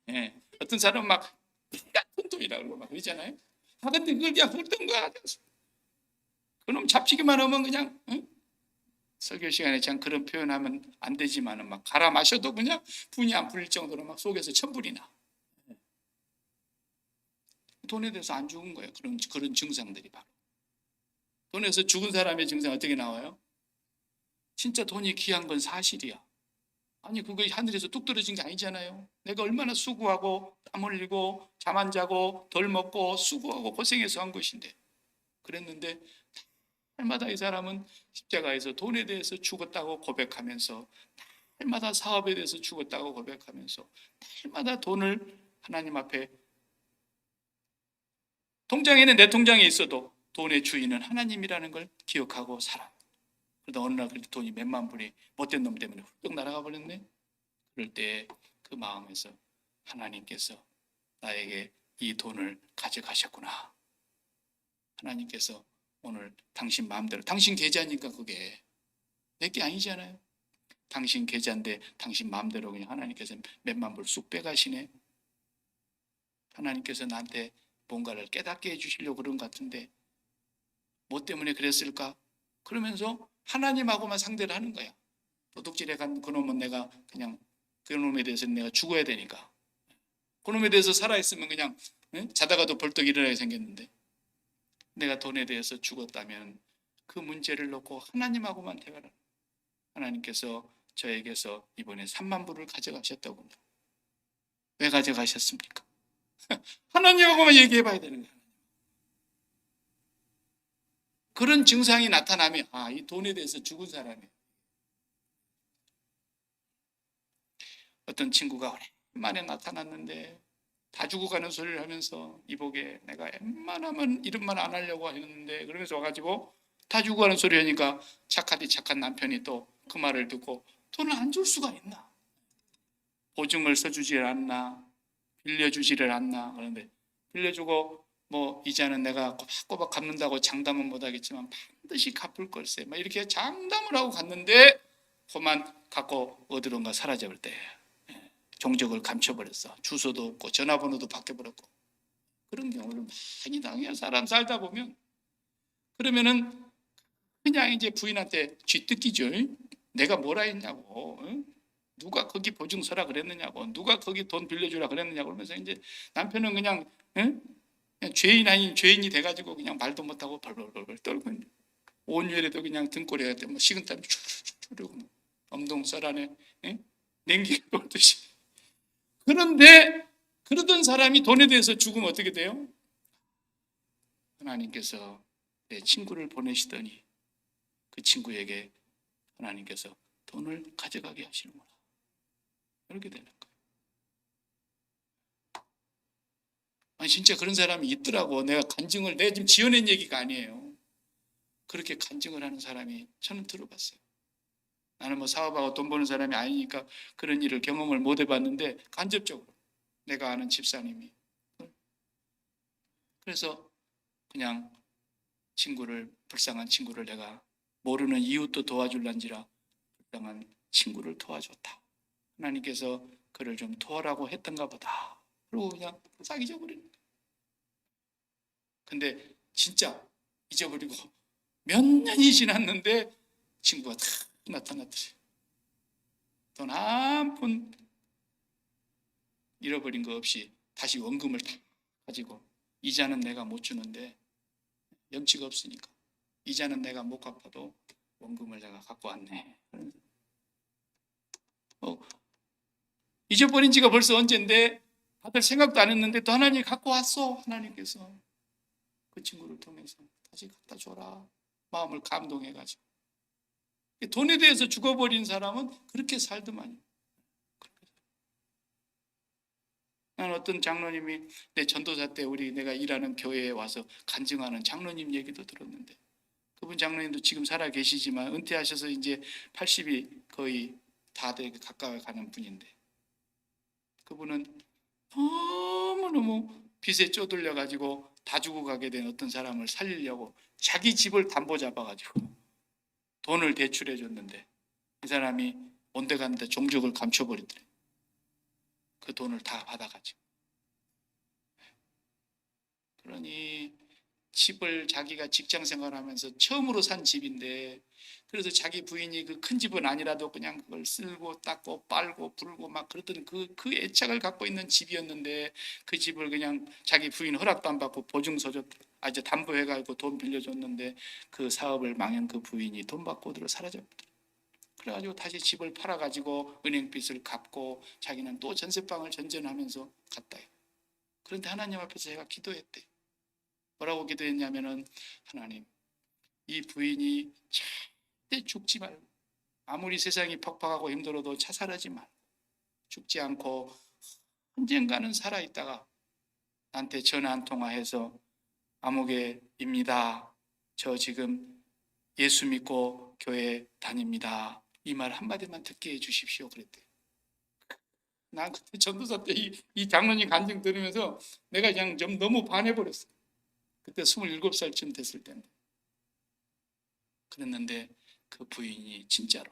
예. 어떤 사람은 막 피 같은 돈이라 그러고 막 그러잖아요. 근데 그걸 그냥 훑은 거야. 그놈 잡히기만 하면 그냥 설교 시간에 참 그런 표현하면 안 되지만은 막 갈아 마셔도 그냥 분이 안 풀릴 정도로 막 속에서 천불이 나. 돈에 대해서 안 죽은 거예요. 그런 증상들이 바로. 돈에서 죽은 사람의 증상 어떻게 나와요? 진짜 돈이 귀한 건 사실이야. 아니 그거 하늘에서 뚝 떨어진 게 아니잖아요. 내가 얼마나 수고하고 땀 흘리고 잠 안 자고 덜 먹고 수고하고 고생해서 한 것인데 그랬는데 날마다 이 사람은 십자가에서 돈에 대해서 죽었다고 고백하면서 날마다 사업에 대해서 죽었다고 고백하면서 날마다 돈을 하나님 앞에 통장에는 내 통장에 있어도 돈의 주인은 하나님이라는 걸 기억하고 살아. 그러다 어느 날 돈이 몇만 불이 못된 놈 때문에 훌쩍 날아가 버렸네. 그럴 때 그 마음에서 하나님께서 나에게 이 돈을 가져가셨구나. 하나님께서 오늘 당신 마음대로 당신 계좌니까 그게 내게 아니잖아요. 당신 계좌인데 당신 마음대로 그냥 하나님께서 몇만 불 쑥 빼가시네. 하나님께서 나한테 뭔가를 깨닫게 해주시려고 그런 것 같은데 뭐 때문에 그랬을까? 그러면서 하나님하고만 상대를 하는 거야. 도둑질에 간 그놈은 내가 그냥 그놈에 대해서는 내가 죽어야 되니까 그놈에 대해서 살아있으면 그냥 자다가도 벌떡 일어나게 생겼는데 내가 돈에 대해서 죽었다면 그 문제를 놓고 하나님하고만 대화를 하나님께서 저에게서 이번에 3만 불을 가져가셨다고요. 왜 가져가셨습니까? 하나님하고만 얘기해 봐야 되는 거야. 그런 증상이 나타나면 이 돈에 대해서 죽은 사람이에요. 어떤 친구가 오랜만에 나타났는데 다 죽어가는 소리를 하면서 이복에 내가 웬만하면 이런 말 안 하려고 했는데 그러면서 와가지고 다 죽어가는 소리 하니까 착하디 착한 남편이 또 그 말을 듣고 돈을 안 줄 수가 있나? 보증을 써주질 않나? 빌려주지를 않나? 그런데 빌려주고 뭐 이자는 내가 꼬박꼬박 갚는다고 장담은 못하겠지만 반드시 갚을 걸세 막 이렇게 장담을 하고 갔는데 그만 갖고 어디론가 사라져버릴 때 종적을 감춰버렸어. 주소도 없고 전화번호도 바뀌어버렸고. 그런 경우를 많이 당해요. 사람 살다 보면. 그러면은 그냥 이제 부인한테 쥐뜯기죠. 내가 뭐라 했냐고. 누가 거기 보증 서라 그랬느냐고. 누가 거기 돈 빌려주라 그랬느냐고. 그러면서 이제 남편은 그냥, 그냥 죄인 아닌 죄인이 돼가지고 그냥 말도 못하고 벌벌벌 떨고 온유에도 그냥 등골에 뭐 식은땀이 쭉쭉쭉 흐르고 엄동 썰안에 냉기가 돌듯이. 그런데 그러던 사람이 돈에 대해서 죽으면 어떻게 돼요? 하나님께서 내 친구를 보내시더니 그 친구에게 하나님께서 돈을 가져가게 하시는구나. 이렇게 되는 거예요. 아니 진짜 그런 사람이 있더라고. 내가 지금 지어낸 얘기가 아니에요. 그렇게 간증을 하는 사람이 저는 들어봤어요. 나는 뭐 사업하고 돈 버는 사람이 아니니까 그런 일을 경험을 못 해봤는데 간접적으로 내가 아는 집사님이. 그래서 그냥 불쌍한 친구를 내가 모르는 이웃도 도와줄란지라 불쌍한 친구를 도와줬다. 하나님께서 그를 좀 도와라고 했던가 보다. 그리고 그냥 싹 잊어버리는 거예요. 근데 진짜 잊어버리고 몇 년이 지났는데 친구가 다 나타났더래. 돈 한 푼 잃어버린 거 없이 다시 원금을 다 가지고 이자는 내가 못 주는데 염치가 없으니까 이자는 내가 못 갚아도 원금을 내가 갖고 왔네. 잊어버린 지가 벌써 언젠데 다들 생각도 안 했는데 또 하나님이 갖고 왔어. 하나님께서 그 친구를 통해서 다시 갖다 줘라. 마음을 감동해가지고. 돈에 대해서 죽어버린 사람은 그렇게 살더만요. 난 어떤 장로님이 내 전도사 때 내가 일하는 교회에 와서 간증하는 장로님 얘기도 들었는데 그분 장로님도 지금 살아 계시지만 은퇴하셔서 이제 80이 거의 다 되게 가까워 가는 분인데 그분은 너무너무 빚에 쪼들려 가지고 다 죽어가게 된 어떤 사람을 살리려고 자기 집을 담보 잡아가지고 돈을 대출해 줬는데 이 사람이 온데간데 종족을 감춰버리더래. 그 돈을 다 받아가지고. 그러니 집을 자기가 직장 생활하면서 처음으로 산 집인데 그래서 자기 부인이 그 큰 집은 아니라도 그냥 그걸 쓸고 닦고 빨고 불고 막 그랬던 그 애착을 갖고 있는 집이었는데 그 집을 그냥 자기 부인 허락도 안 받고 보증서 이제 담보해가지고 돈 빌려줬는데 그 사업을 망한 그 부인이 돈 받고 들어 사라졌더라. 그래가지고 다시 집을 팔아가지고 은행빚을 갚고 자기는 또 전세방을 전전하면서 갔다. 그런데 하나님 앞에서 제가 기도했대. 뭐라고 기도했냐면은 하나님 이 부인이 절대 죽지 말고 아무리 세상이 퍽퍽하고 힘들어도 자살하지 말고 죽지 않고 언젠가는 살아있다가 나한테 전화 한 통화해서 아무개입니다. 저 지금 예수 믿고 교회 다닙니다. 이 말 한마디만 듣게 해주십시오. 그랬대. 난 그때 전도사 때 이 장로님 간증 들으면서 내가 그냥 좀 너무 반해버렸어. 그때 27살쯤 됐을 때인데. 그랬는데 그 부인이 진짜로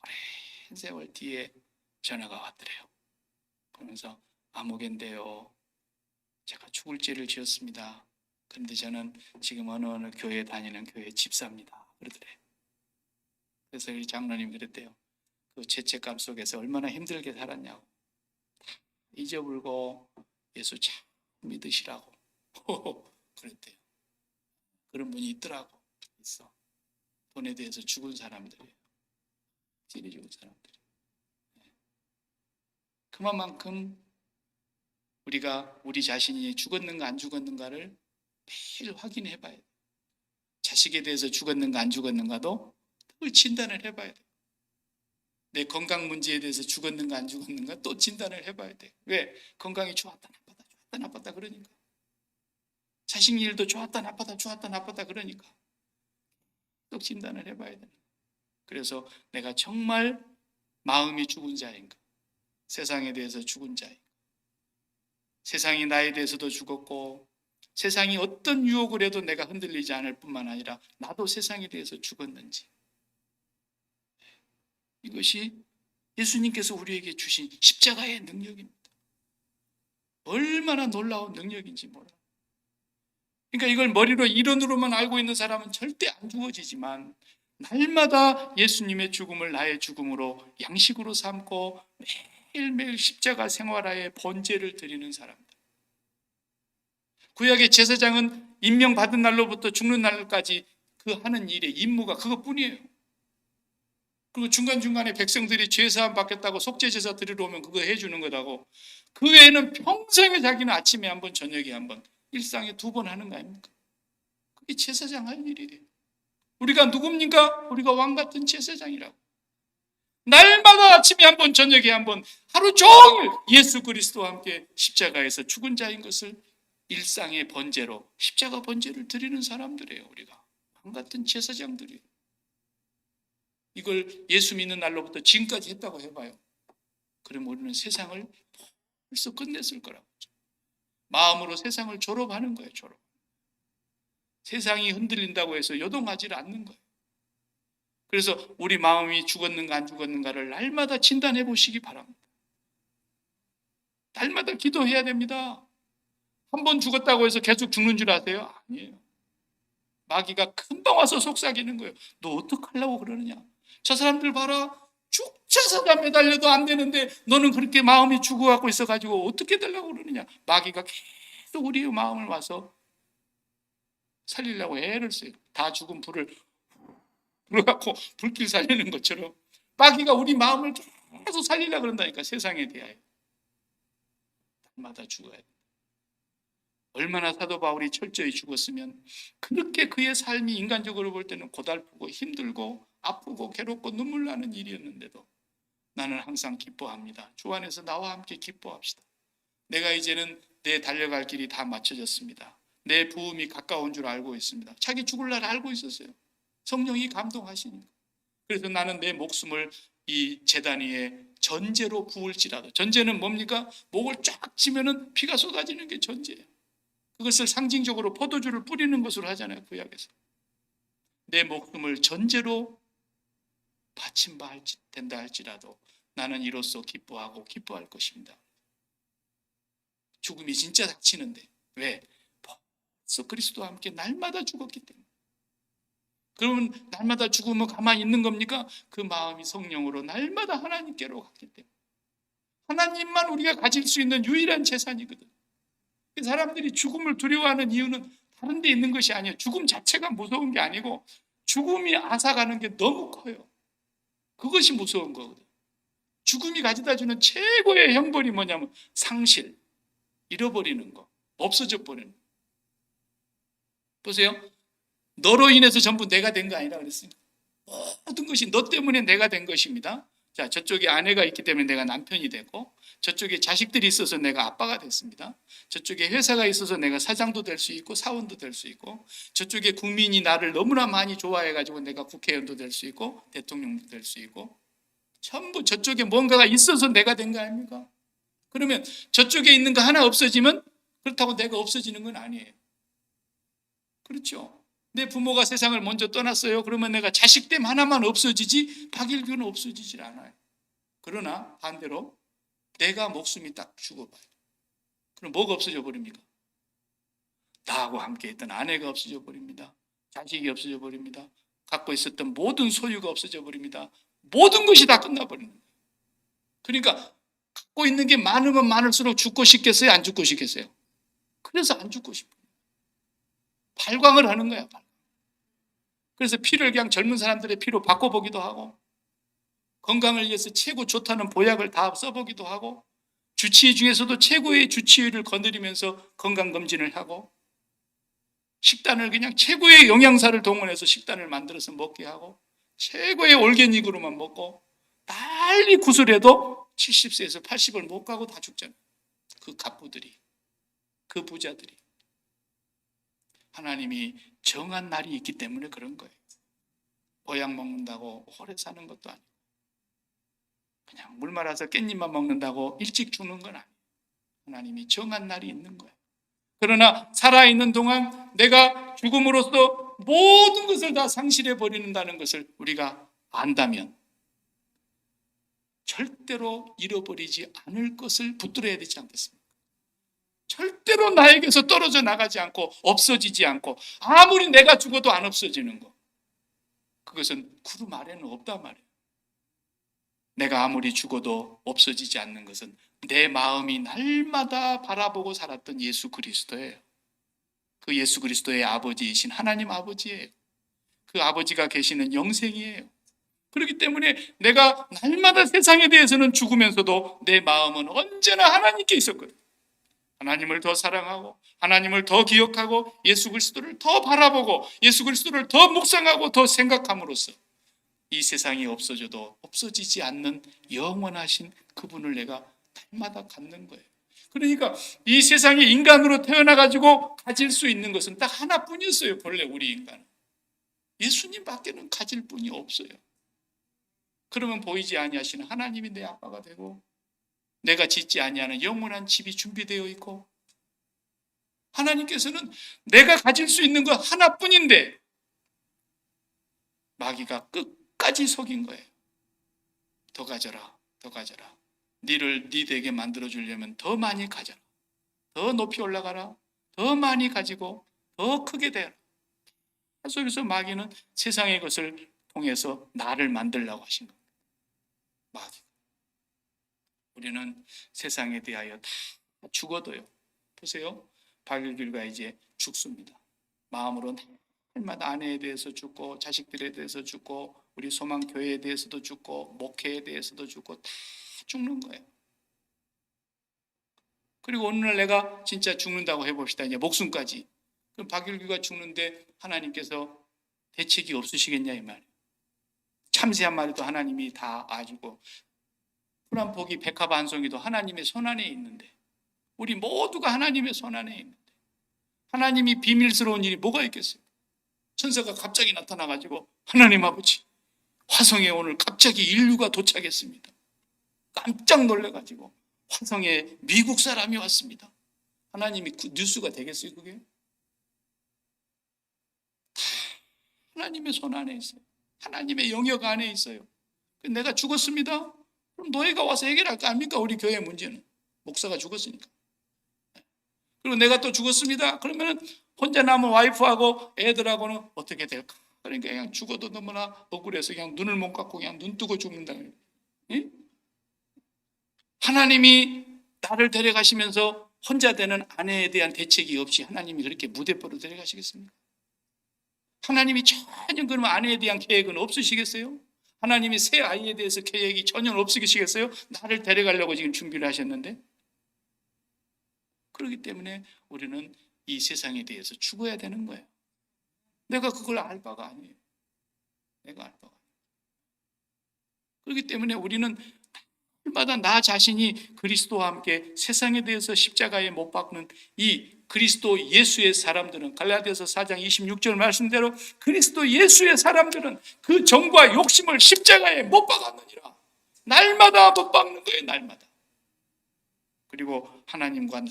오랜 세월 뒤에 전화가 왔더래요. 그러면서 아무개인데요. 제가 죽을 죄를 지었습니다. 그런데 저는 지금 어느 교회에 다니는 교회 집사입니다. 그러더래. 그래서 우리 장로님 그랬대요. 그 죄책감 속에서 얼마나 힘들게 살았냐고. 잊어버리고 예수 참 믿으시라고. 그랬대요. 그런 분이 있더라고. 있어. 돈에 대해서 죽은 사람들이에요. 찔이 죽은 사람들이. 그만큼 우리가 우리 자신이 죽었는가 안 죽었는가를 매일 확인해 봐야 돼요. 자식에 대해서 죽었는가 안 죽었는가도 늘 진단을 해봐야 돼요. 내 건강 문제에 대해서 죽었는가 안 죽었는가 또 진단을 해봐야 돼요. 왜? 건강이 좋았다 나빴다 좋았다 나빴다 그러니까. 자식 일도 좋았다 나빴다 좋았다 나빴다 그러니까. 또 진단을 해봐야 돼요. 그래서 내가 정말 마음이 죽은 자인가? 세상에 대해서 죽은 자인가? 세상이 나에 대해서도 죽었고 세상이 어떤 유혹을 해도 내가 흔들리지 않을 뿐만 아니라 나도 세상에 대해서 죽었는지 이것이 예수님께서 우리에게 주신 십자가의 능력입니다. 얼마나 놀라운 능력인지 몰라요. 그러니까 이걸 머리로 이론으로만 알고 있는 사람은 절대 안 죽어지지만 날마다 예수님의 죽음을 나의 죽음으로 양식으로 삼고 매일매일 십자가 생활하에 번제를 드리는 사람들. 구약의 제사장은 임명받은 날로부터 죽는 날까지 그 하는 일의 임무가 그것뿐이에요. 그리고 중간중간에 백성들이 죄사함 받겠다고 속죄제사 드리러 오면 그거 해주는 거다고. 그 외에는 평생에 자기는 아침에 한 번 저녁에 한 번 일상에 2번 하는 거 아닙니까? 그게 제사장 할 일이에요. 우리가 누굽니까? 우리가 왕같은 제사장이라고. 날마다 아침에 한 번 저녁에 한 번 하루 종일 예수 그리스도와 함께 십자가에서 죽은 자인 것을 일상의 번제로 십자가 번제를 드리는 사람들이에요. 우리가 왕같은 제사장들이에요. 이걸 예수 믿는 날로부터 지금까지 했다고 해봐요. 그럼 우리는 세상을 벌써 끝냈을 거라고. 마음으로 세상을 졸업하는 거예요. 졸업. 세상이 흔들린다고 해서 요동하지 않는 거예요. 그래서 우리 마음이 죽었는가 안 죽었는가를 날마다 진단해 보시기 바랍니다. 날마다 기도해야 됩니다. 한 번 죽었다고 해서 계속 죽는 줄 아세요? 아니에요. 마귀가 금방 와서 속삭이는 거예요. 너 어떡하려고 그러느냐? 저 사람들 봐라. 죽자사자 매달려도 안 되는데 너는 그렇게 마음이 죽어갖고 있어가지고 어떻게 되려고 그러느냐? 마귀가 계속 우리의 마음을 와서 살리려고 애를 써요. 다 죽은 불을 불어갖고 불길 살리는 것처럼 마귀가 우리 마음을 계속 살리려고 그런다니까. 세상에 대하여 날마다 죽어야 돼. 얼마나 사도 바울이 철저히 죽었으면 그렇게 그의 삶이 인간적으로 볼 때는 고달프고 힘들고 아프고 괴롭고 눈물 나는 일이었는데도 나는 항상 기뻐합니다. 주 안에서 나와 함께 기뻐합시다. 내가 이제는 내 달려갈 길이 다 맞춰졌습니다. 내 부음이 가까운 줄 알고 있습니다. 자기 죽을 날 알고 있었어요. 성령이 감동하시니까. 그래서 나는 내 목숨을 이 제단 위에 전제로 부을지라도. 전제는 뭡니까? 목을 쫙 치면은 피가 쏟아지는 게 전제예요. 그것을 상징적으로 포도주를 뿌리는 것으로 하잖아요. 구약에서. 내 목숨을 전제로 바친다 할지라도 나는 이로써 기뻐하고 기뻐할 것입니다. 죽음이 진짜 닥치는데 왜? 벌써 그리스도와 함께 날마다 죽었기 때문에. 그러면 날마다 죽으면 가만히 있는 겁니까? 그 마음이 성령으로 날마다 하나님께로 갔기 때문에. 하나님만 우리가 가질 수 있는 유일한 재산이거든. 사람들이 죽음을 두려워하는 이유는 다른 데 있는 것이 아니에요. 죽음 자체가 무서운 게 아니고 죽음이 앗아가는 게 너무 커요. 그것이 무서운 거거든. 죽음이 가져다 주는 최고의 형벌이 뭐냐면 상실, 잃어버리는 거, 없어져 버리는 거. 보세요. 너로 인해서 전부 내가 된 거 아니라 그랬습니다. 모든 것이 너 때문에 내가 된 것입니다. 자, 저쪽에 아내가 있기 때문에 내가 남편이 되고, 저쪽에 자식들이 있어서 내가 아빠가 됐습니다. 저쪽에 회사가 있어서 내가 사장도 될 수 있고 사원도 될 수 있고, 저쪽에 국민이 나를 너무나 많이 좋아해가지고 내가 국회의원도 될 수 있고 대통령도 될 수 있고, 전부 저쪽에 뭔가가 있어서 내가 된 거 아닙니까? 그러면 저쪽에 있는 거 하나 없어지면 그렇다고 내가 없어지는 건 아니에요. 그렇죠? 내 부모가 세상을 먼저 떠났어요. 그러면 내가 자식됨 하나만 없어지지 박일규는 없어지질 않아요. 그러나 반대로 내가 목숨이 딱 죽어봐요. 그럼 뭐가 없어져 버립니까? 나하고 함께 했던 아내가 없어져 버립니다. 자식이 없어져 버립니다. 갖고 있었던 모든 소유가 없어져 버립니다. 모든 것이 다 끝나버리는 거예요. 그러니까 갖고 있는 게 많으면 많을수록 죽고 싶겠어요? 안 죽고 싶겠어요? 그래서 안 죽고 싶어요. 발광을 하는 거야. 그래서 피를 그냥 젊은 사람들의 피로 바꿔보기도 하고, 건강을 위해서 최고 좋다는 보약을 다 써보기도 하고, 주치의 중에서도 최고의 주치의를 거느리면서 건강검진을 하고, 식단을 그냥 최고의 영양사를 동원해서 식단을 만들어서 먹게 하고, 최고의 올게닉으로만 먹고, 난리 구슬해도 70세에서 80을 못 가고 다 죽잖아요. 그 갑부들이, 그 부자들이. 하나님이 정한 날이 있기 때문에 그런 거예요. 보약 먹는다고 오래 사는 것도 아니고, 그냥 물 말아서 깻잎만 먹는다고 일찍 죽는 건 아니에요. 하나님이 정한 날이 있는 거예요. 그러나 살아있는 동안 내가 죽음으로써 모든 것을 다 상실해 버린다는 것을 우리가 안다면 절대로 잃어버리지 않을 것을 붙들어야 되지 않겠습니까? 절대로 나에게서 떨어져 나가지 않고 없어지지 않고 아무리 내가 죽어도 안 없어지는 거, 그것은 구름 아래는 없단 말이에요. 내가 아무리 죽어도 없어지지 않는 것은 내 마음이 날마다 바라보고 살았던 예수 그리스도예요. 그 예수 그리스도의 아버지이신 하나님 아버지예요. 그 아버지가 계시는 영생이에요. 그렇기 때문에 내가 날마다 세상에 대해서는 죽으면서도 내 마음은 언제나 하나님께 있었거든요. 하나님을 더 사랑하고 하나님을 더 기억하고 예수 그리스도를 더 바라보고 예수 그리스도를 더 묵상하고 더 생각함으로써 이 세상이 없어져도 없어지지 않는 영원하신 그분을 내가 날마다 갖는 거예요. 그러니까 이 세상에 인간으로 태어나가지고 가질 수 있는 것은 딱 하나뿐이었어요. 본래 우리 인간은 예수님 밖에는 가질 분이 없어요. 그러면 보이지 아니하시는 하나님이 내 아빠가 되고 내가 짓지 아니하는 영원한 집이 준비되어 있고 하나님께서는 내가 가질 수 있는 것 하나뿐인데 마귀가 끝까지 속인 거예요. 더 가져라, 더 가져라. 니를 니에게 만들어 주려면 더 많이 가져라. 더 높이 올라가라. 더 많이 가지고 더 크게 되라. 속에서 마귀는 세상의 것을 통해서 나를 만들려고 하신 겁니다. 마귀. 우리는 세상에 대하여 다 죽어도요. 보세요. 박일길과 이제 죽습니다. 마음으로 날마다 아내에 대해서 죽고 자식들에 대해서 죽고 우리 소망교회에 대해서도 죽고 목회에 대해서도 죽고 다 죽는 거예요. 그리고 어느 날 내가 진짜 죽는다고 해봅시다. 이제 목숨까지. 그럼 박일규가 죽는데 하나님께서 대책이 없으시겠냐 이 말이에요. 참새 한 마리도 하나님이 다 아시고 풀 한 포기 백합 한 송이도 하나님의 손안에 있는데 우리 모두가 하나님의 손안에 있는데 하나님이 비밀스러운 일이 뭐가 있겠어요? 천사가 갑자기 나타나가지고 하나님 아버지 화성에 오늘 갑자기 인류가 도착했습니다. 깜짝 놀래가지고 화성에 미국 사람이 왔습니다. 하나님이 그 뉴스가 되겠어요 그게? 다 하나님의 손 안에 있어요. 하나님의 영역 안에 있어요. 내가 죽었습니다. 그럼 너희가 와서 해결할 거 아닙니까? 우리 교회 문제는. 목사가 죽었으니까. 그리고 내가 또 죽었습니다. 그러면 혼자 남은 와이프하고 애들하고는 어떻게 될까? 그러니까 그냥 죽어도 너무나 억울해서 그냥 눈을 못 감고 그냥 눈 뜨고 죽는다. 예? 하나님이 나를 데려가시면서 혼자 되는 아내에 대한 대책이 없이 하나님이 그렇게 무대포로 데려가시겠습니까? 하나님이 전혀 그러면 아내에 대한 계획은 없으시겠어요? 하나님이 새 아이에 대해서 계획이 전혀 없으시겠어요? 나를 데려가려고 지금 준비를 하셨는데. 그렇기 때문에 우리는 이 세상에 대해서 죽어야 되는 거예요. 내가 그걸 알 바가 아니에요. 내가 알 바가 아니에요. 그렇기 때문에 우리는 날마다 나 자신이 그리스도와 함께 세상에 대해서 십자가에 못 박는 이 그리스도 예수의 사람들은 갈라디아서 4장 26절 말씀대로 그리스도 예수의 사람들은 그 정과 욕심을 십자가에 못 박았느니라. 날마다 못 박는 거예요. 날마다. 그리고 하나님과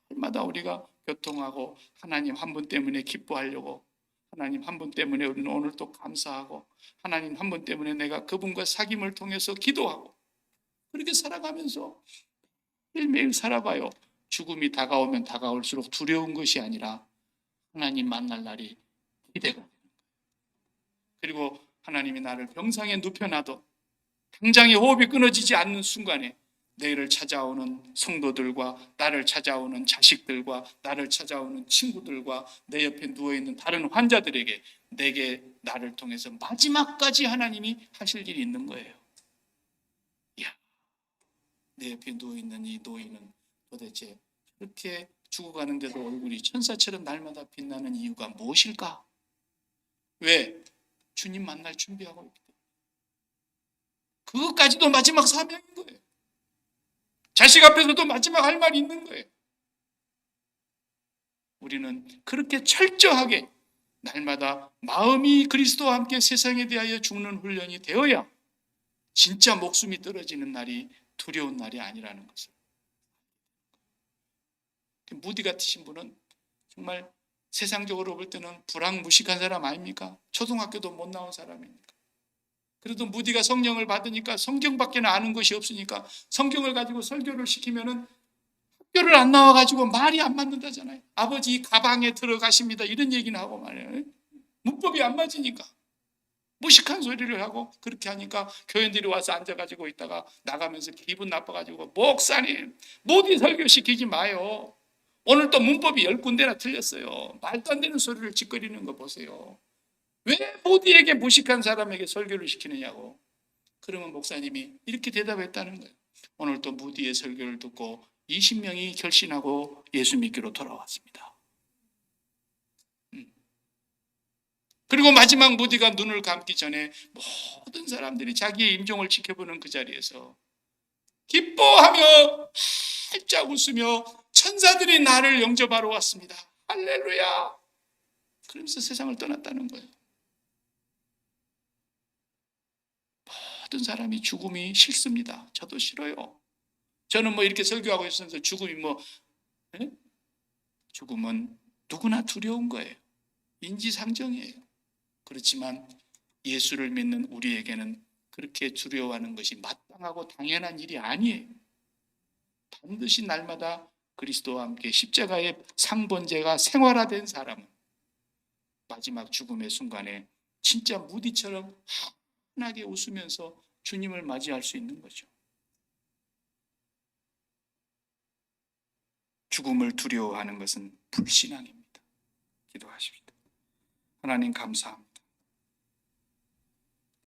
날마다 우리가 교통하고 하나님 한 분 때문에 기뻐하려고 하나님 한 분 때문에 우리는 오늘 또 감사하고 하나님 한 분 때문에 내가 그분과 사귐을 통해서 기도하고 그렇게 살아가면서 매일매일 살아봐요. 죽음이 다가오면 다가올수록 두려운 것이 아니라 하나님 만날 날이 기대가 되는 거예요. 그리고 하나님이 나를 병상에 눕혀놔도 당장의 호흡이 끊어지지 않는 순간에 내일을 찾아오는 성도들과 나를 찾아오는 자식들과 나를 찾아오는 친구들과 내 옆에 누워있는 다른 환자들에게 내게 나를 통해서 마지막까지 하나님이 하실 일이 있는 거예요. 이야, 내 옆에 누워있는 이 노인은 도대체 그렇게 죽어가는데도 얼굴이 천사처럼 날마다 빛나는 이유가 무엇일까? 왜? 주님 만날 준비하고 있기 때문에. 그것까지도 마지막 사명인 거예요. 자식 앞에서도 마지막 할 말이 있는 거예요. 우리는 그렇게 철저하게 날마다 마음이 그리스도와 함께 세상에 대하여 죽는 훈련이 되어야 진짜 목숨이 떨어지는 날이 두려운 날이 아니라는 것을. 무디 같으신 분은 정말 세상적으로 볼 때는 불황무식한 사람 아닙니까? 초등학교도 못 나온 사람입니까? 그래도 무디가 성령을 받으니까 성경밖에 아는 것이 없으니까 성경을 가지고 설교를 시키면은 학교를 안 나와가지고 말이 안 맞는다잖아요. 아버지 가방에 들어가십니다 이런 얘기는 하고 말이에요. 문법이 안 맞으니까 무식한 소리를 하고 그렇게 하니까 교인들이 와서 앉아가지고 있다가 나가면서 기분 나빠가지고 목사님 무디 설교 시키지 마요. 오늘 또 문법이 10군데나 틀렸어요. 말도 안 되는 소리를 짓거리는 거 보세요. 왜 무디에게 무식한 사람에게 설교를 시키느냐고. 그러면 목사님이 이렇게 대답했다는 거예요. 오늘 또 무디의 설교를 듣고 20명이 결신하고 예수 믿기로 돌아왔습니다. 그리고 마지막 무디가 눈을 감기 전에 모든 사람들이 자기의 임종을 지켜보는 그 자리에서 기뻐하며 활짝 웃으며 천사들이 나를 영접하러 왔습니다. 할렐루야. 그러면서 세상을 떠났다는 거예요. 모든 사람이 죽음이 싫습니다. 저도 싫어요. 저는 뭐 이렇게 설교하고 있으면서 죽음이 죽음은 누구나 두려운 거예요. 인지상정이에요. 그렇지만 예수를 믿는 우리에게는 그렇게 두려워하는 것이 마땅하고 당연한 일이 아니에요. 반드시 날마다 그리스도와 함께 십자가의 상번제가 생활화된 사람은 마지막 죽음의 순간에 진짜 무디처럼 환하게 웃으면서 주님을 맞이할 수 있는 거죠. 죽음을 두려워하는 것은 불신앙입니다. 기도하십시다. 하나님 감사합니다.